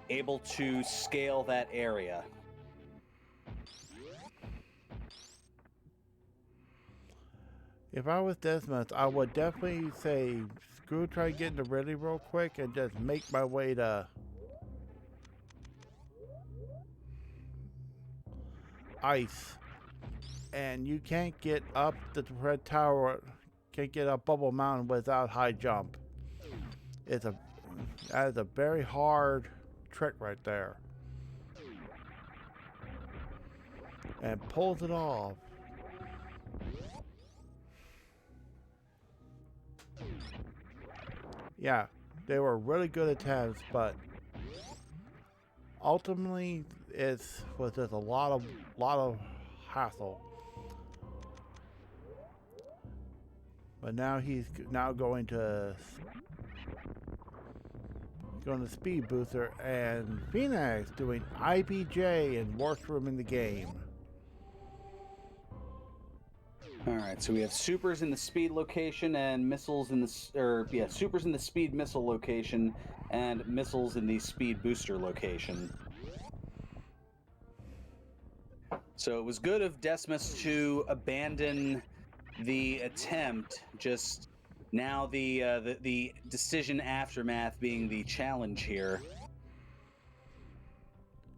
able to scale that area. If I was Desmous, I would definitely say, screw try getting to Ridley real quick and just make my way to ice. And you can't get up the red tower, can't get up Bubble Mountain without high jump. That is a very hard trick right there. And pulls it off. Yeah, they were really good attempts, but ultimately it was just a lot of hassle. But now he's going to speed booster, and Phoenix doing IBJ in worst room in the game. All right, so we have supers in the speed location and missiles in the supers in the speed missile location and missiles in the speed booster location. So it was good of Desmous to abandon the attempt, just now the decision aftermath being the challenge here.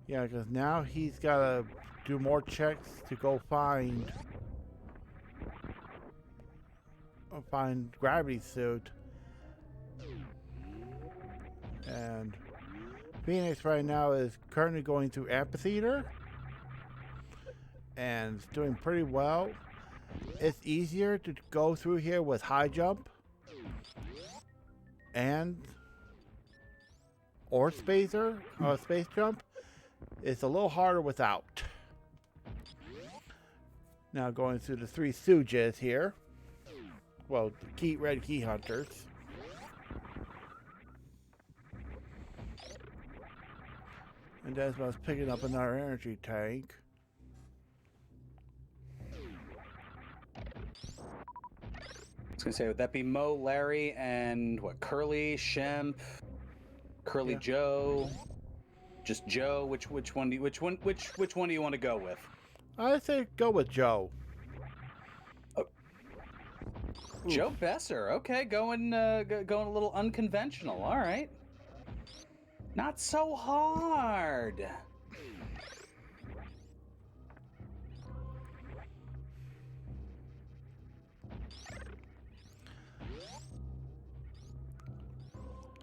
Yeah, because now he's got to do more checks to go find gravity suit. And Phoenix right now is currently going through amphitheater and it's doing pretty well. It's easier to go through here with high jump or space jump. It's a little harder without. Now going through the three Stooges here. Well, the red key hunters. And Desmous picking up another energy tank. I was gonna say, would that be Mo, Larry, and what? Curly, Shemp, Curly, yeah. Joe, just Joe. Which one do you want to go with? I say go with Joe. Joe Besser. Okay, going a little unconventional. All right. Not so hard.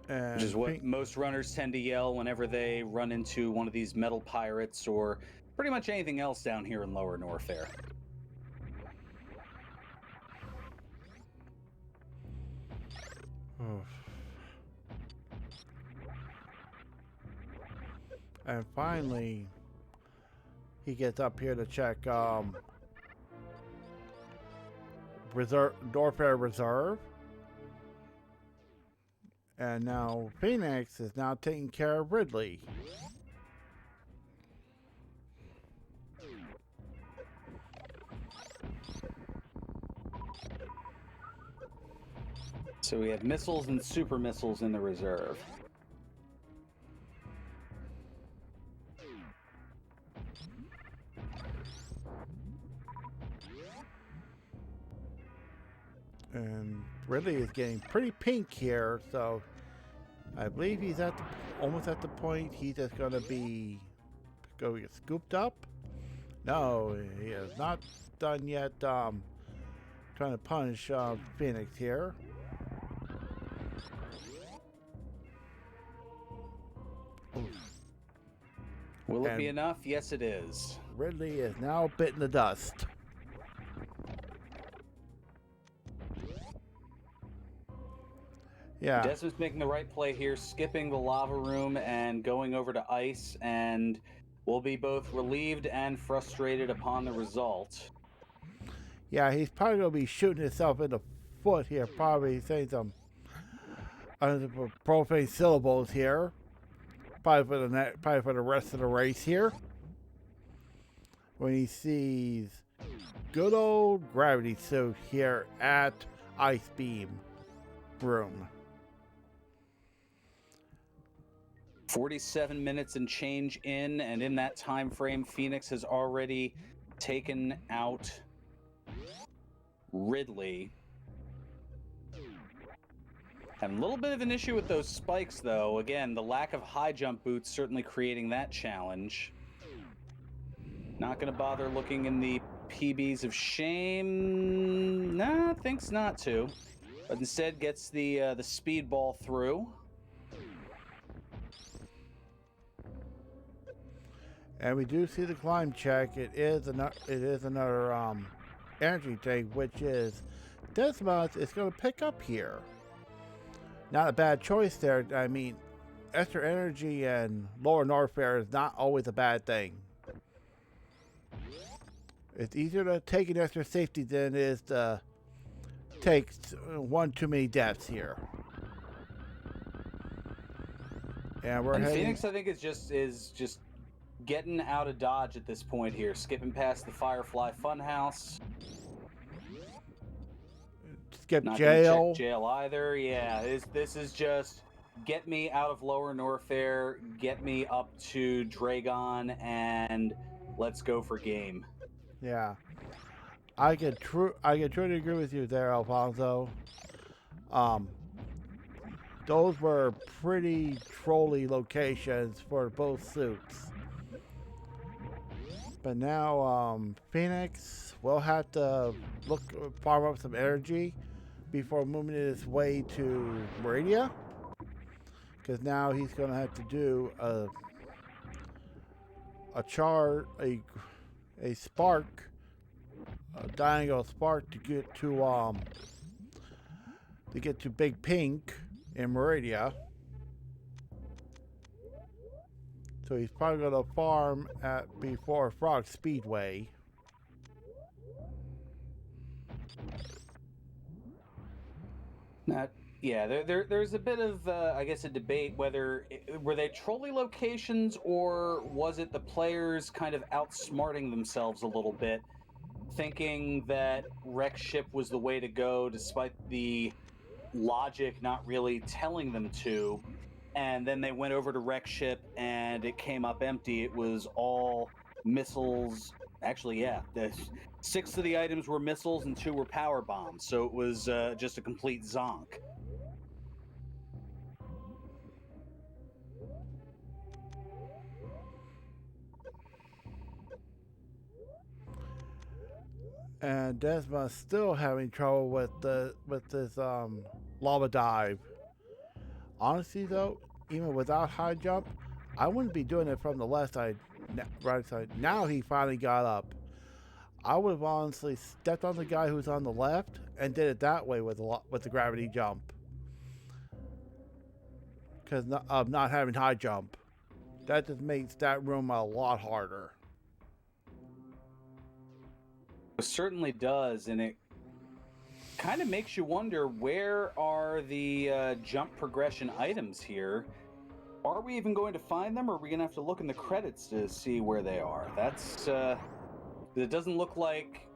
Which is what most runners tend to yell whenever they run into one of these metal pirates or pretty much anything else down here in Lower Norfair. And finally, he gets up here to check Norfair Reserve. And now Phoenix is now taking care of Ridley. So we have missiles and super missiles in the reserve. And Ridley is getting pretty pink here, so I believe he's almost at the point he's just gonna get scooped up. No, he is not done yet. Trying to punish Phoenix here. Will it be enough? Yes, it is. Ridley is now bitten the dust. Yeah. Desmous making the right play here, skipping the lava room and going over to ice, and will be both relieved and frustrated upon the result. Yeah, he's probably going to be shooting himself in the foot here, probably saying some profane syllables here. Probably for the rest of the race here. When he sees good old gravity suit here at Ice Beam Room. 47 minutes and change in, and in that time frame, Phoenix has already taken out Ridley. Having a little bit of an issue with those spikes, though. Again, the lack of high jump boots certainly creating that challenge. Not going to bother looking in the PBs of shame. Nah, thinks not to. But instead gets the speedball through. And we do see the climb check. It is another energy tank, which is Desmous is going to pick up here. Not a bad choice there. I mean, extra energy and Lower Norfair is not always a bad thing. It's easier to take an extra safety than it is to take one too many deaths here. And Phoenix, I think, is just getting out of dodge at this point here, skipping past the Firefly Funhouse. Skip Not jail. Gonna check jail either. Yeah, this is just get me out of Lower Norfair, get me up to Dragon, and let's go for game. Yeah. I can truly agree with you there, Alfonso. Um, those were pretty trolly locations for both suits. But now, Phoenix will have to farm up some energy before moving his way to Meridia, because now he's gonna have to do a spark, a diagonal spark to get to Big Pink in Meridia. So he's probably gonna farm before Frog Speedway. Yeah, there's a bit of, I guess, a debate whether were they trolley locations or was it the players kind of outsmarting themselves a little bit, thinking that wreck ship was the way to go, despite the logic not really telling them to. And then they went over to wreck ship and it came up empty. It was all missiles. Actually, yeah, 6 of the items were missiles and 2 were power bombs. So it was just a complete zonk. And Desmous still having trouble with this lava dive. Honestly, though, even without high jump, I wouldn't be doing it from the left side, right side. Now he finally got up. I would have honestly stepped on the guy who's on the left and did it that way with the gravity jump, because of not having high jump. That just makes that room a lot harder. It certainly does, and it kind of makes you wonder, where are the jump progression items here? Are we even going to find them, or are we going to have to look in the credits to see where they are? That's it doesn't look like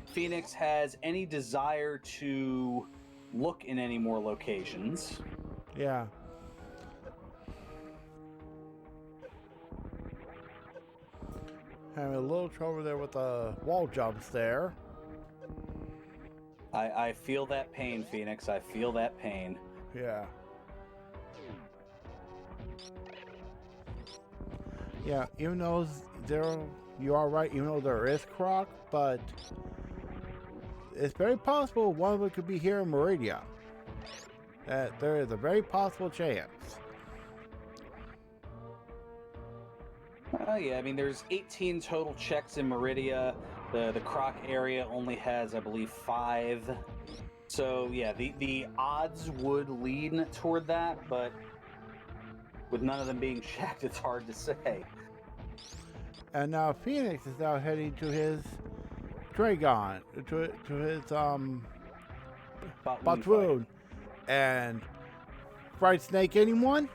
Phoenix has any desire to look in any more locations. Yeah. Having a little trouble there with the wall jumps there. I feel that pain, Phoenix. I feel that pain. Yeah. Yeah, even though you are right, even though there is Croc, but it's very possible one of them could be here in Meridia. There is a very possible chance. Yeah, I mean, there's 18 total checks in Meridia. The Croc area only has, I believe, 5. So, yeah, the odds would lean toward that, but with none of them being checked, it's hard to say. And now Phoenix is now heading to his Dragon, to his Botwoon. And Fright Snake, anyone?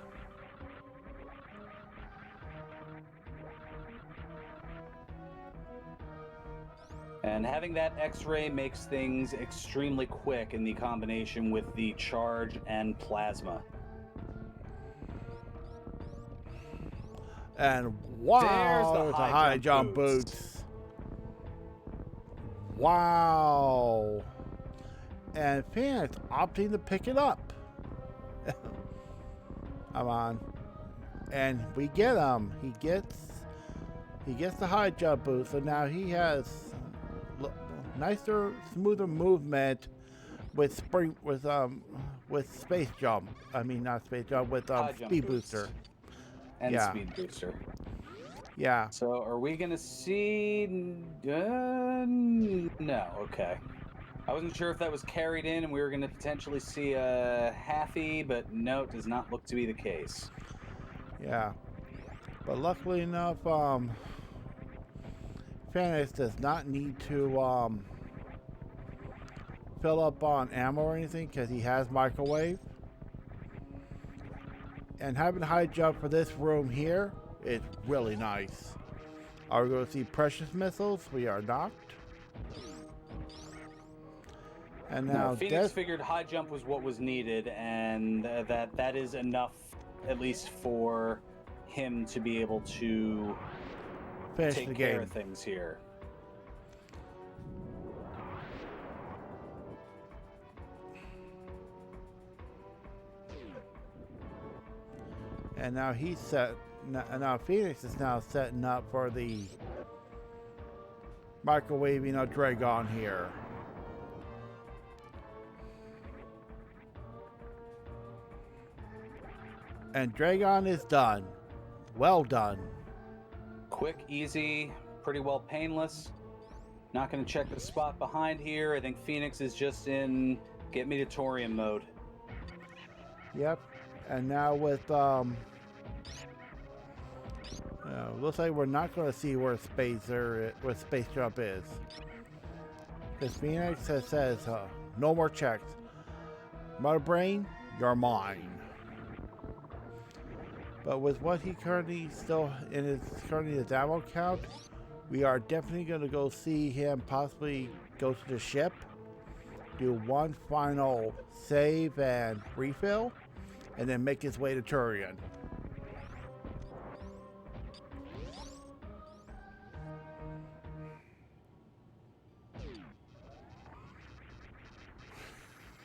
And having that X-ray makes things extremely quick in the combination with the charge and plasma. And wow, there's the high jump boots. Wow. And Phoenix opting to pick it up. Come on. And we get him. He gets the high jump boost, so now he has nicer, smoother movement with space jump. I mean, not space jump, with speed booster. And speed booster. Yeah. So are we gonna see? No. Okay. I wasn't sure if that was carried in and we were gonna potentially see a halfie, but no, it does not look to be the case. Yeah. But luckily enough, Fenix does not need to fill up on ammo or anything because he has microwave. And having high jump for this room here is really nice. Are we going to see precious missiles? We are not. And now Phoenix figured high jump was what was needed, and that is enough, at least for him to be able to finish take the care game. of things here. And now he's set. Now Phoenix is now setting up for the microwaving of Dragon here. And Dragon is done. Well done. Quick, easy, pretty well painless. Not going to check the spot behind here. I think Phoenix is just in get me to Torium mode. Yep. And now with looks like we're not going to see where Space Jump is. Because Phoenix says no more checks. Mother Brain, you're mine. But with what he currently still in his ammo count, we are definitely going to go see him possibly go to the ship, do one final save and refill, and then make his way to Turian.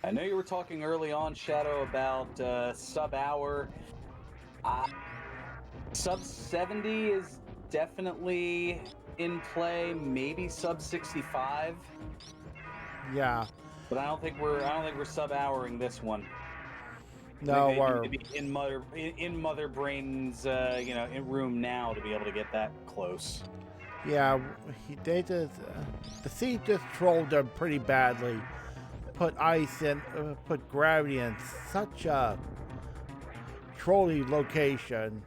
I know you were talking early on, Shadow, about sub-hour. Sub 70 is definitely in play, maybe sub 65. Yeah. But I don't think we're sub-houring this one. No, they need to be in Mother Brain's in room now to be able to get that close. Yeah, the sea just trolled them pretty badly. Put ice in, put gravity in such a trolly location,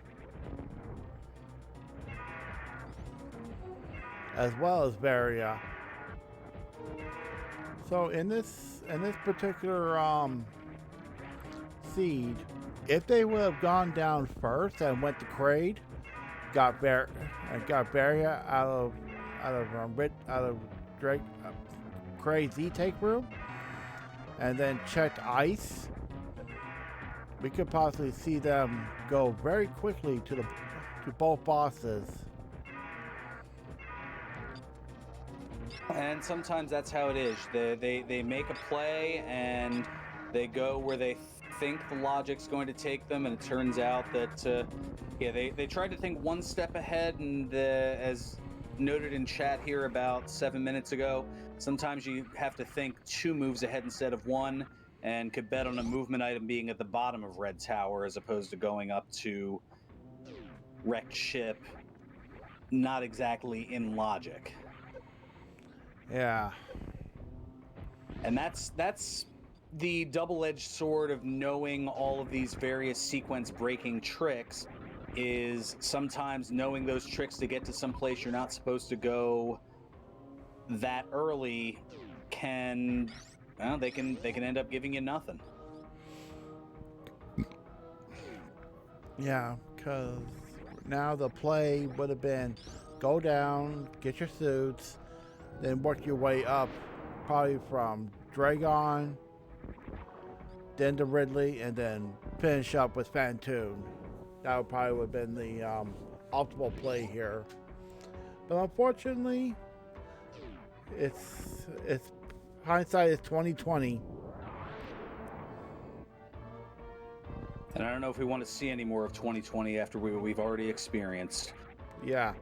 as well as Varia. So in this particular seed, if they would have gone down first and went to Kraid, got Varia out of Kraid's E-take room, and then checked ice, we could possibly see them go very quickly to both bosses. And sometimes that's how it is. They make a play and they go where they think the logic's going to take them, and it turns out that they tried to think one step ahead, and as noted in chat here about 7 minutes ago, sometimes you have to think 2 moves ahead instead of 1, and could bet on a movement item being at the bottom of Red Tower as opposed to going up to wrecked ship. Not exactly in logic. Yeah. And that's the double-edged sword of knowing all of these various sequence breaking tricks, is sometimes knowing those tricks to get to some place you're not supposed to go that early can they can end up giving you nothing. Yeah, because now the play would have been go down, get your suits, then work your way up, probably from Dragon, then to Ridley, and then finish up with Fantoon. That would probably have been the optimal play here. But unfortunately, it's hindsight is 2020. And I don't know if we want to see any more of 2020 after we've already experienced. Yeah.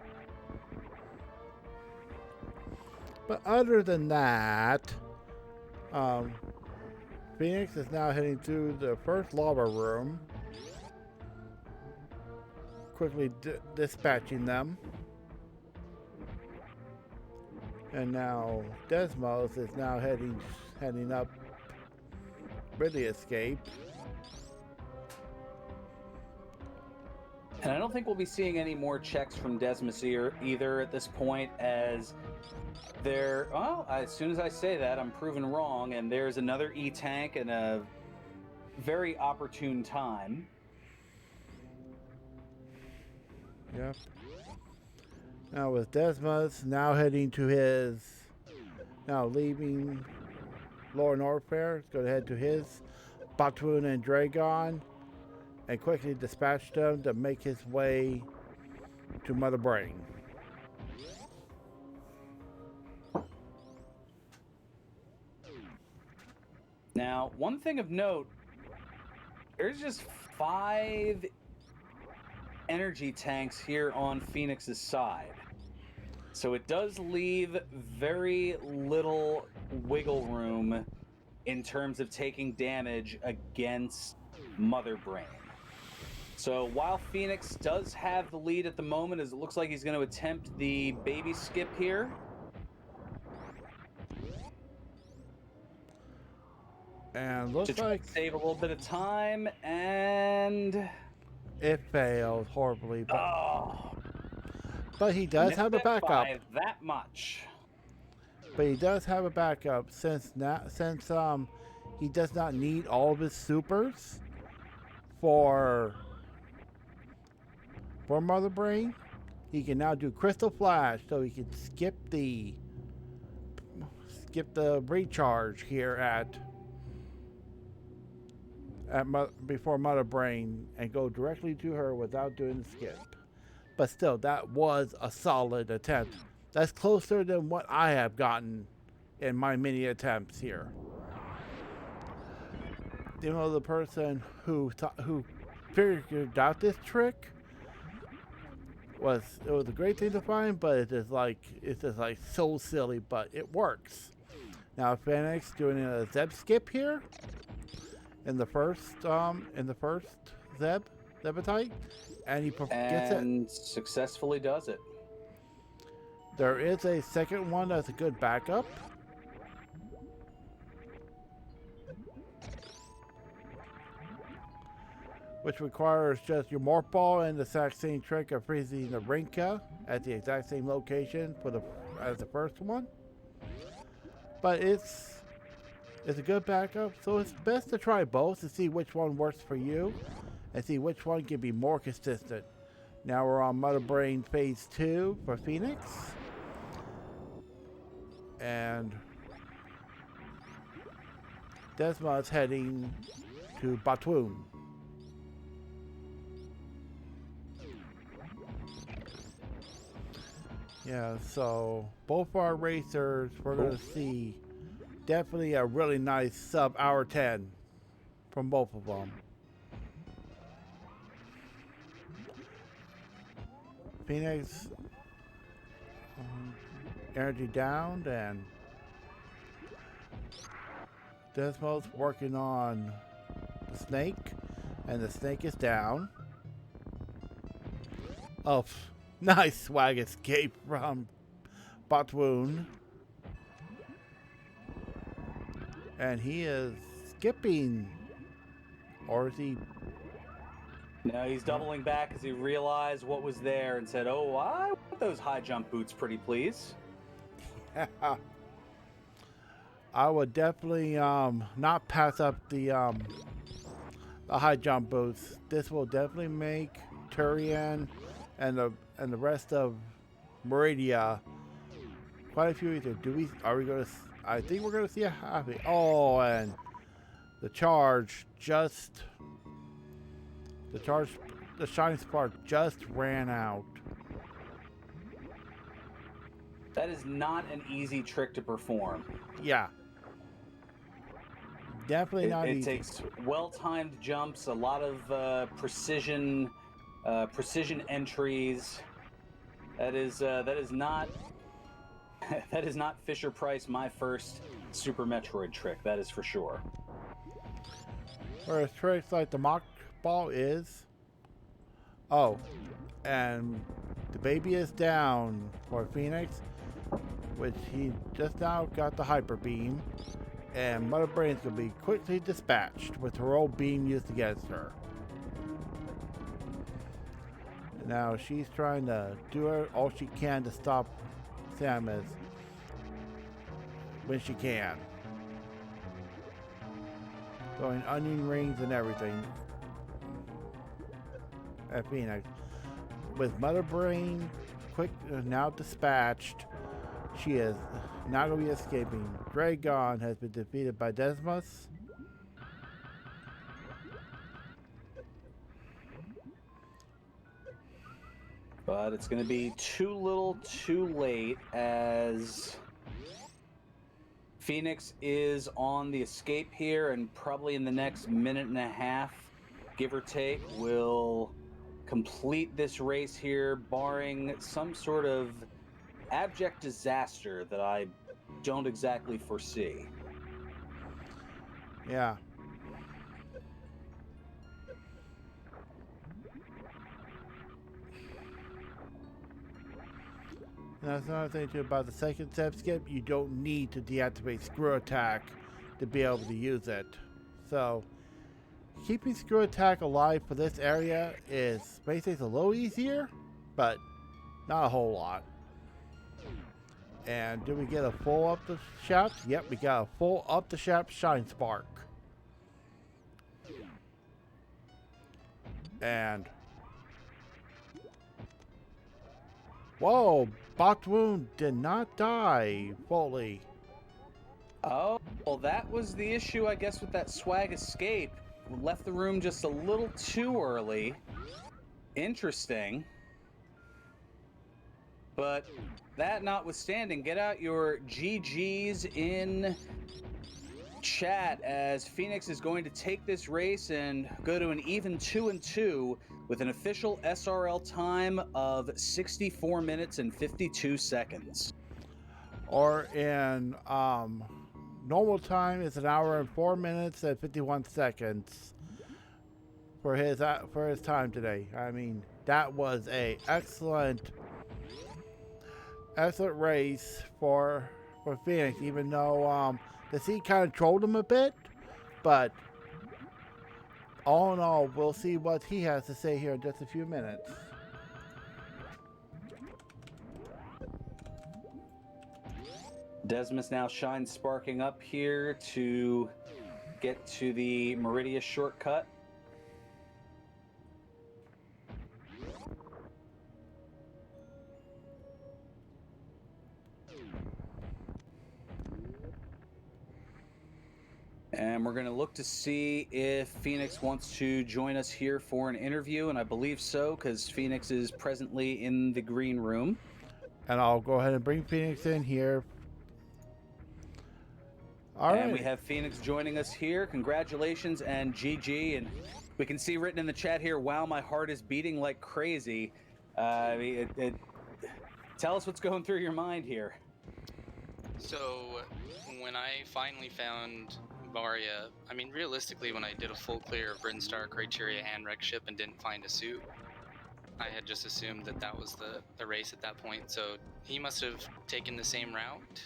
But other than that, Phoenix is now heading to the first lava room, quickly dispatching them. And now Desmos is now heading up Ridley Escape. And I don't think we'll be seeing any more checks from Desmous either at this point, as as soon as I say that, I'm proven wrong, and there's another E-tank in a very opportune time. Yep. Now with Desmos now heading to leaving Lower Norfair, going to head to his Batoon and Dragon, and quickly dispatch them to make his way to Mother Brain. Now, one thing of note, there's just 5 energy tanks here on Phoenix's side. So it does leave very little wiggle room in terms of taking damage against Mother Brain. So while Phoenix does have the lead at the moment, as it looks like he's going to attempt the baby skip here. And looks to like save a little bit of time, and it failed horribly, oh, but he does missed have a it backup. by that much. But he does have a backup since he does not need all of his supers for Mother Brain. He can now do Crystal Flash, so he can skip the recharge here before Mother Brain and go directly to her without doing the skip. But still, that was a solid attempt. That's closer than what I have gotten in my many attempts here. You know, the person who figured out this trick it was a great thing to find, but it's just like so silly, but it works. Now Fenix doing a Zeb skip here in the first Zebetite, and he gets it and successfully does it. There is a second one that's a good backup. Which requires just your morph ball and the exact same trick of freezing the Rinka at the exact same location as the first one. But it's a good backup, so it's best to try both to see which one works for you and see which one can be more consistent. Now we're on Mother Brain Phase 2 for Phoenix. And Desmous is heading to Batwoon. Yeah, so both our racers, we're going to see definitely a really nice sub hour 10 from both of them. Phoenix energy down, and Desmos working on the snake, and the snake is down. Oh, nice swag escape from Batwoon. And he is skipping. Or is he? No, he's doubling back as he realized what was there and said, "Oh, I want those high jump boots, pretty please." Yeah. I would definitely not pass up the high jump boots. This will definitely make Turian and the rest of Meridia quite a few either. I think we're gonna see a happy. Oh, and the shining spark just ran out. That is not an easy trick to perform. Yeah. Definitely not easy. It takes well-timed jumps, a lot of precision entries. That is not that is not Fisher Price my first Super Metroid trick. That is for sure. Whereas tricks like the mock ball is. Oh, and the baby is down for Phoenix, which he just now got the hyper beam, and Mother Brain's gonna be quickly dispatched with her old beam used against her. Now she's trying to do all she can to stop Samus when she can. Throwing onion rings and everything at Phoenix. With Mother Brain now dispatched, she is not going to be escaping. Dragon has been defeated by Desmos. But it's going to be too little too late, as Phoenix is on the escape here, and probably in the next minute and a half, give or take, will complete this race here, barring some sort of abject disaster that I don't exactly foresee. Yeah. And that's another thing too about the second step skip. You don't need to deactivate screw attack to be able to use it. So keeping screw attack alive for this area is basically a little easier, but not a whole lot. And do we get a full up the shaft? Yep, we got a full up the shaft shine spark. And whoa, Bot Wound did not die fully. Oh, well, that was the issue, I guess, with that swag escape. Left the room just a little too early. Interesting. But that notwithstanding, get out your GGs in chat, as Phoenix is going to take this race and go to an even 2-2 with an official SRL time of 64 minutes and 52 seconds. Or in normal time is 1 hour and 4 minutes and 51 seconds for his time today. I mean, that was a excellent race for Phoenix, even though the seat kind of trolled him a bit, but all in all, we'll see what he has to say here in just a few minutes. Desmous now shine sparking up here to get to the Meridia shortcut. And we're going to look to see if Phoenix wants to join us here for an interview, and I believe so, because Phoenix is presently in the green room. And I'll go ahead and bring Phoenix in here. All right. And we have Phoenix joining us here. Congratulations and GG. And we can see written in the chat here, wow, my heart is beating like crazy. Tell us what's going through your mind here. So when I finally found Varia, I mean, realistically, when I did a full clear of Brinstar, Criteria, and Wreck Ship and didn't find a suit, I had just assumed that that was the race at that point. So he must have taken the same route.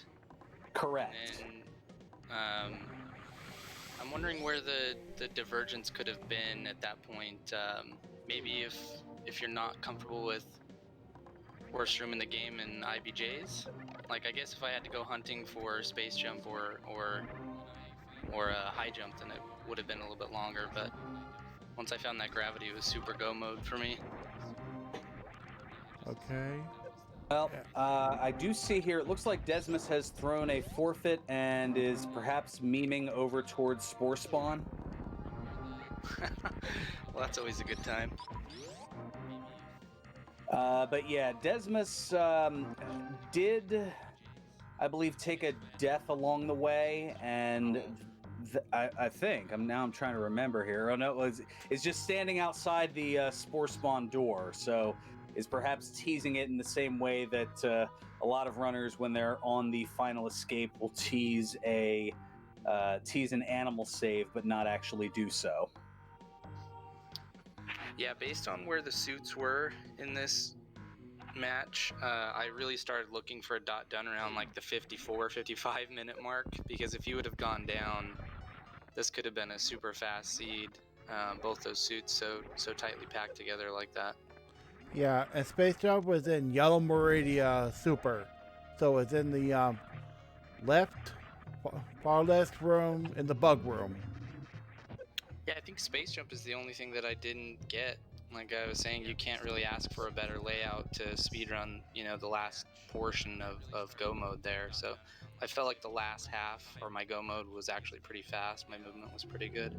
Correct. And I'm wondering where the divergence could have been at that point. Maybe if you're not comfortable with worst room in the game in IBJs, like I guess if I had to go hunting for space jump or a high jump, then it would have been a little bit longer. But once I found that gravity, it was super go mode for me. Okay. Well, I do see here, it looks like Desmous has thrown a forfeit and is perhaps memeing over towards Spore Spawn. Well, that's always a good time. But yeah, Desmous did, I believe, take a death along the way, and I think, I'm trying to remember here. Oh no, it's just standing outside the Spore Spawn door, so is perhaps teasing it in the same way that a lot of runners, when they're on the final escape, will tease an animal save, but not actually do so. Yeah, based on where the suits were in this match, I really started looking for a dot done around like the 54, 55 minute mark, because if you would have gone down, this could have been a super fast seed. Both those suits so tightly packed together like that. Yeah, and Space Jump was in Yellow Meridia Super. So it's in the far left room in the bug room. Yeah, I think Space Jump is the only thing that I didn't get. Like I was saying, you can't really ask for a better layout to speedrun, the last portion of go mode there. So I felt like the last half, or my go mode, was actually pretty fast. My movement was pretty good.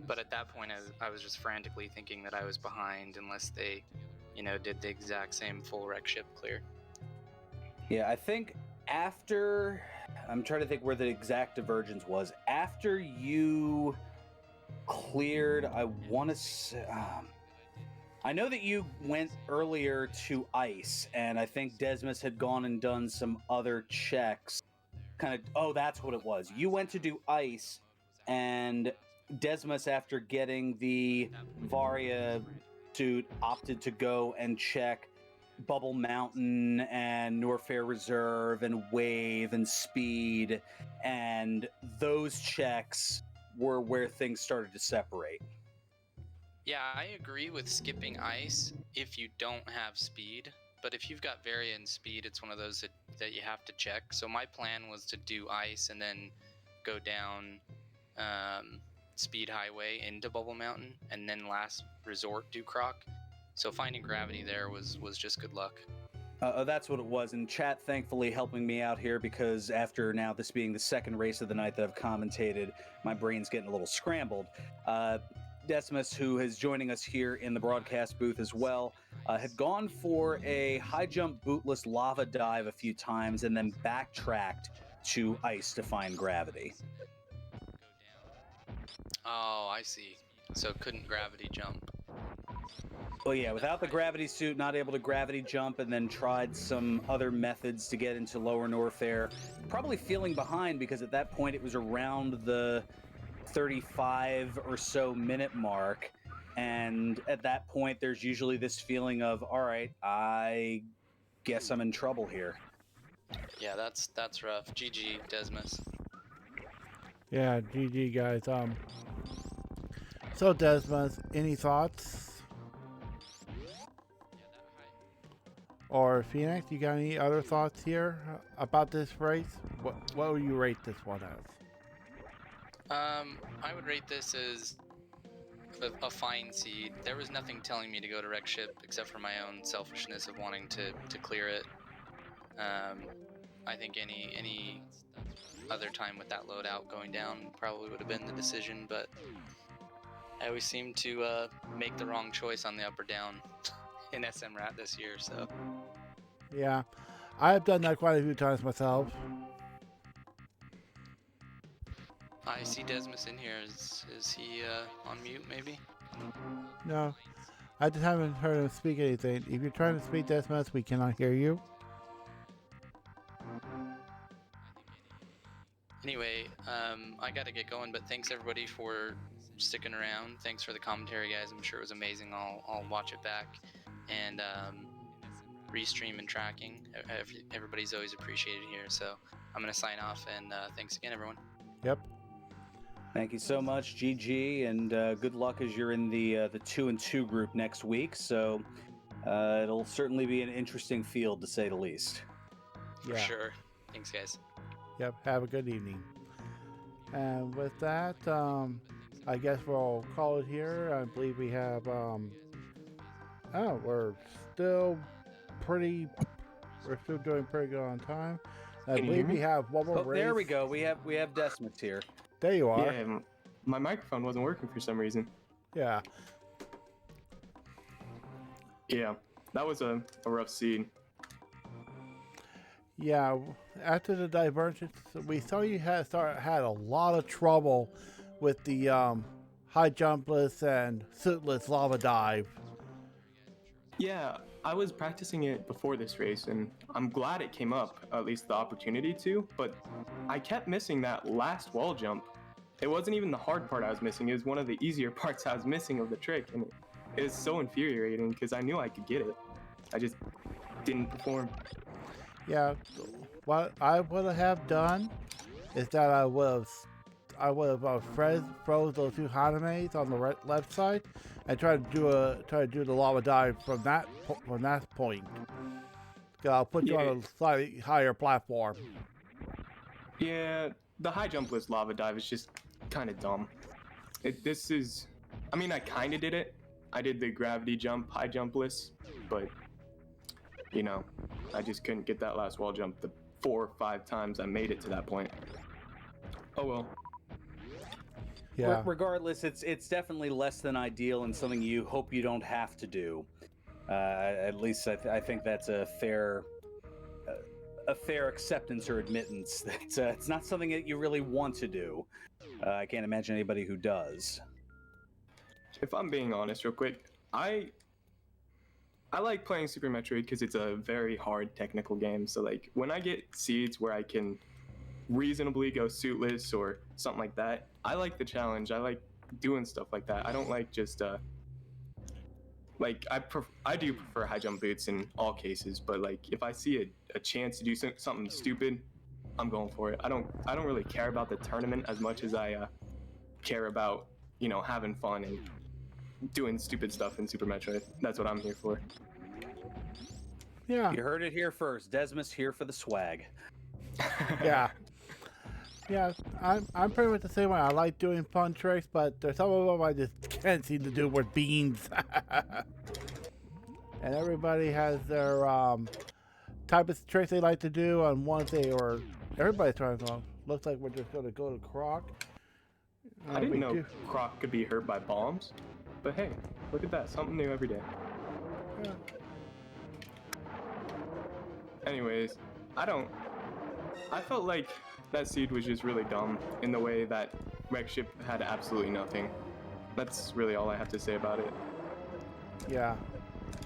But at that point, I was just frantically thinking that I was behind unless they, did the exact same full wreck ship clear. Yeah, I think after, I'm trying to think where the exact divergence was. After you cleared, I want to say, I know that you went earlier to ice, and I think Desmos had gone and done some other checks. Oh, that's what it was. You went to do ice, and Desmos, after getting the Varia suit, opted to go and check Bubble Mountain and Norfair Reserve and Wave and Speed, and those checks were where things started to separate. Yeah, I agree with skipping ice if you don't have speed. But if you've got Varia and speed, it's one of those that you have to check. So my plan was to do ice and then go down Speed Highway into Bubble Mountain, and then last resort do Croc. So finding gravity there was just good luck. That's what it was. And chat, thankfully, helping me out here, because after now this being the second race of the night that I've commentated, my brain's getting a little scrambled. Desmous, who is joining us here in the broadcast booth as well, had gone for a high jump bootless lava dive a few times and then backtracked to ice to find gravity. Oh, I see. So couldn't gravity jump. Well, yeah, without the gravity suit, not able to gravity jump, and then tried some other methods to get into Lower Norfair. Probably feeling behind, because at that point it was around the 35 or so minute mark. And at that point, there's usually this feeling of, all right, I guess I'm in trouble here. Yeah, that's rough. GG, Desmos. Yeah, GG guys. So Desmos, any thoughts? Or Phoenix, you got any other thoughts here about this race? What would you rate this one as? I would rate this as a fine seed. There was nothing telling me to go to wreck ship except for my own selfishness of wanting to clear it. I think any other time with that loadout going down probably would have been the decision, but I always seem to make the wrong choice on the up or down in SMRAT this year, so. Yeah, I've done that quite a few times myself. I see Desmos in here. Is he on mute, maybe? No, I just haven't heard him speak anything. If you're trying to speak Desmos, we cannot hear you. Anyway, I gotta get going, but thanks everybody for sticking around. Thanks for the commentary, guys. I'm sure it was amazing. I'll watch it back, and restream and tracking. Everybody's always appreciated here, so I'm gonna sign off, and thanks again, everyone. Yep. Thank you so much, GG, and good luck as you're in the 2-2 group next week. So it'll certainly be an interesting field, to say the least. For sure. Thanks, guys. Yep. Have a good evening. And with that, I guess we'll call it here. I believe we have. We're still doing pretty good on time. I believe we have one more race. There we go. We have Desmos here. There you are. Yeah, my microphone wasn't working for some reason. Yeah. Yeah, that was a rough seed. Yeah, after the divergence, we saw you had a lot of trouble with the high jumpless and suitless lava dive. Yeah, I was practicing it before this race, and I'm glad it came up, at least the opportunity to, but I kept missing that last wall jump. It wasn't even the hard part I was missing, it was one of the easier parts I was missing of the trick, and it was so infuriating because I knew I could get it. I just didn't perform. Yeah, what I would have done is that I would have froze those two Hanames on the left side and try to do the lava dive from that point. I'll put you on a slightly higher platform. Yeah, the high jumpless lava dive is just kind of dumb. I kind of did it. I did the gravity jump, high jumpless, but I just couldn't get that last wall jump the 4 or 5 times I made it to that point. Oh well. Yeah. Regardless, it's definitely less than ideal and something you hope you don't have to do. At least I think that's a fair acceptance or admittance that it's not something that you really want to do. I can't imagine anybody who does. If I'm being honest real quick, I I like playing Super Metroid because it's a very hard technical game. So like when I get seeds where I can reasonably go suitless or something like that, I like the challenge. I like doing stuff like that. I don't like just like I do prefer high jump boots in all cases, but like if I see a chance to do something stupid, I'm going for it. I don't really care about the tournament as much as I care about, you know, having fun and doing stupid stuff in Super Metroid. That's what I'm here for. Yeah. You heard it here first. Desmous here for the swag. Yeah. Yeah, I'm pretty much the same way. I like doing fun tricks, but there's some of them I just can't seem to do with beans. And everybody has their type of tricks they like to do on one thing, or everybody's trying to go. Looks like we're just going to go to Croc. I didn't know Croc could be hurt by bombs, but hey, look at that. Something new every day. Yeah. Anyways, I felt like that seed was just really dumb in the way that Wreck Ship had absolutely nothing. That's really all I have to say about it. Yeah.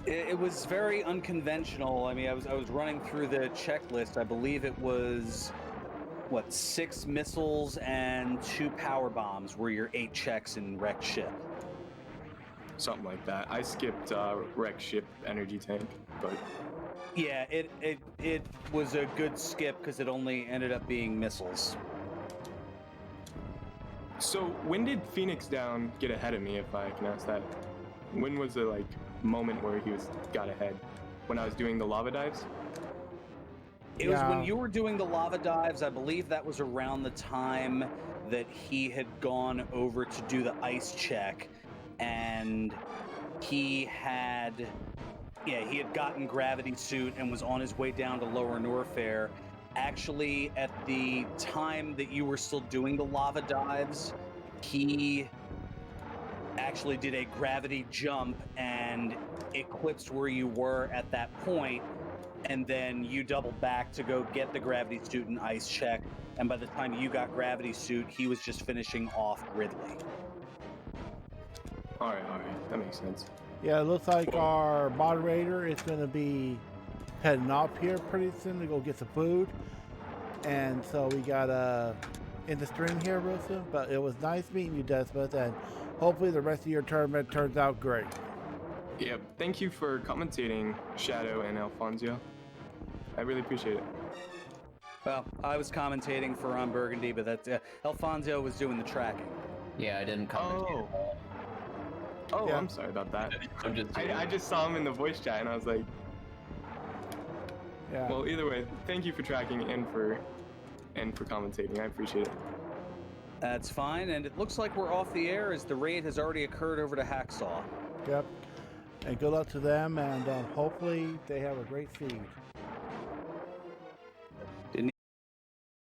It was very unconventional. I mean, I was running through the checklist. I believe it was, what, 6 missiles and 2 power bombs were your 8 checks in Wreck Ship. Something like that. I skipped Wreck Ship energy tank, but Yeah, it was a good skip because it only ended up being missiles. so when did FenixDown get ahead of me, if I can ask that? When was the like moment where he got ahead? When I was doing the lava dives? It was when you were doing the lava dives. I believe that was around the time that he had gone over to do the ice check, and he had gotten gravity suit and was on his way down to Lower Norfair. Actually, at the time that you were still doing the lava dives, he actually did a gravity jump and eclipsed where you were at that point, and then you doubled back to go get the gravity suit and ice check, and by the time you got gravity suit, he was just finishing off Ridley. All right, that makes sense. Yeah, it looks like our moderator is going to be heading off here pretty soon to go get some food. And so we got in the stream here real soon. But it was nice meeting you, Desmous, and hopefully the rest of your tournament turns out great. Yep, thank you for commentating, Shadow and Alfonso. I really appreciate it. Well, I was commentating for On Burgundy, but that's Alfonso was doing the tracking. Yeah, I didn't comment. Oh, Yeah. I'm sorry about that. I'm just I just saw him in the voice chat and I was like, Yeah. well, either way, thank you for tracking and for commentating. I appreciate it. That's fine, and it looks like we're off the air as the raid has already occurred over to Hacksaw. Yep. And good luck to them, and hopefully they have a great feed.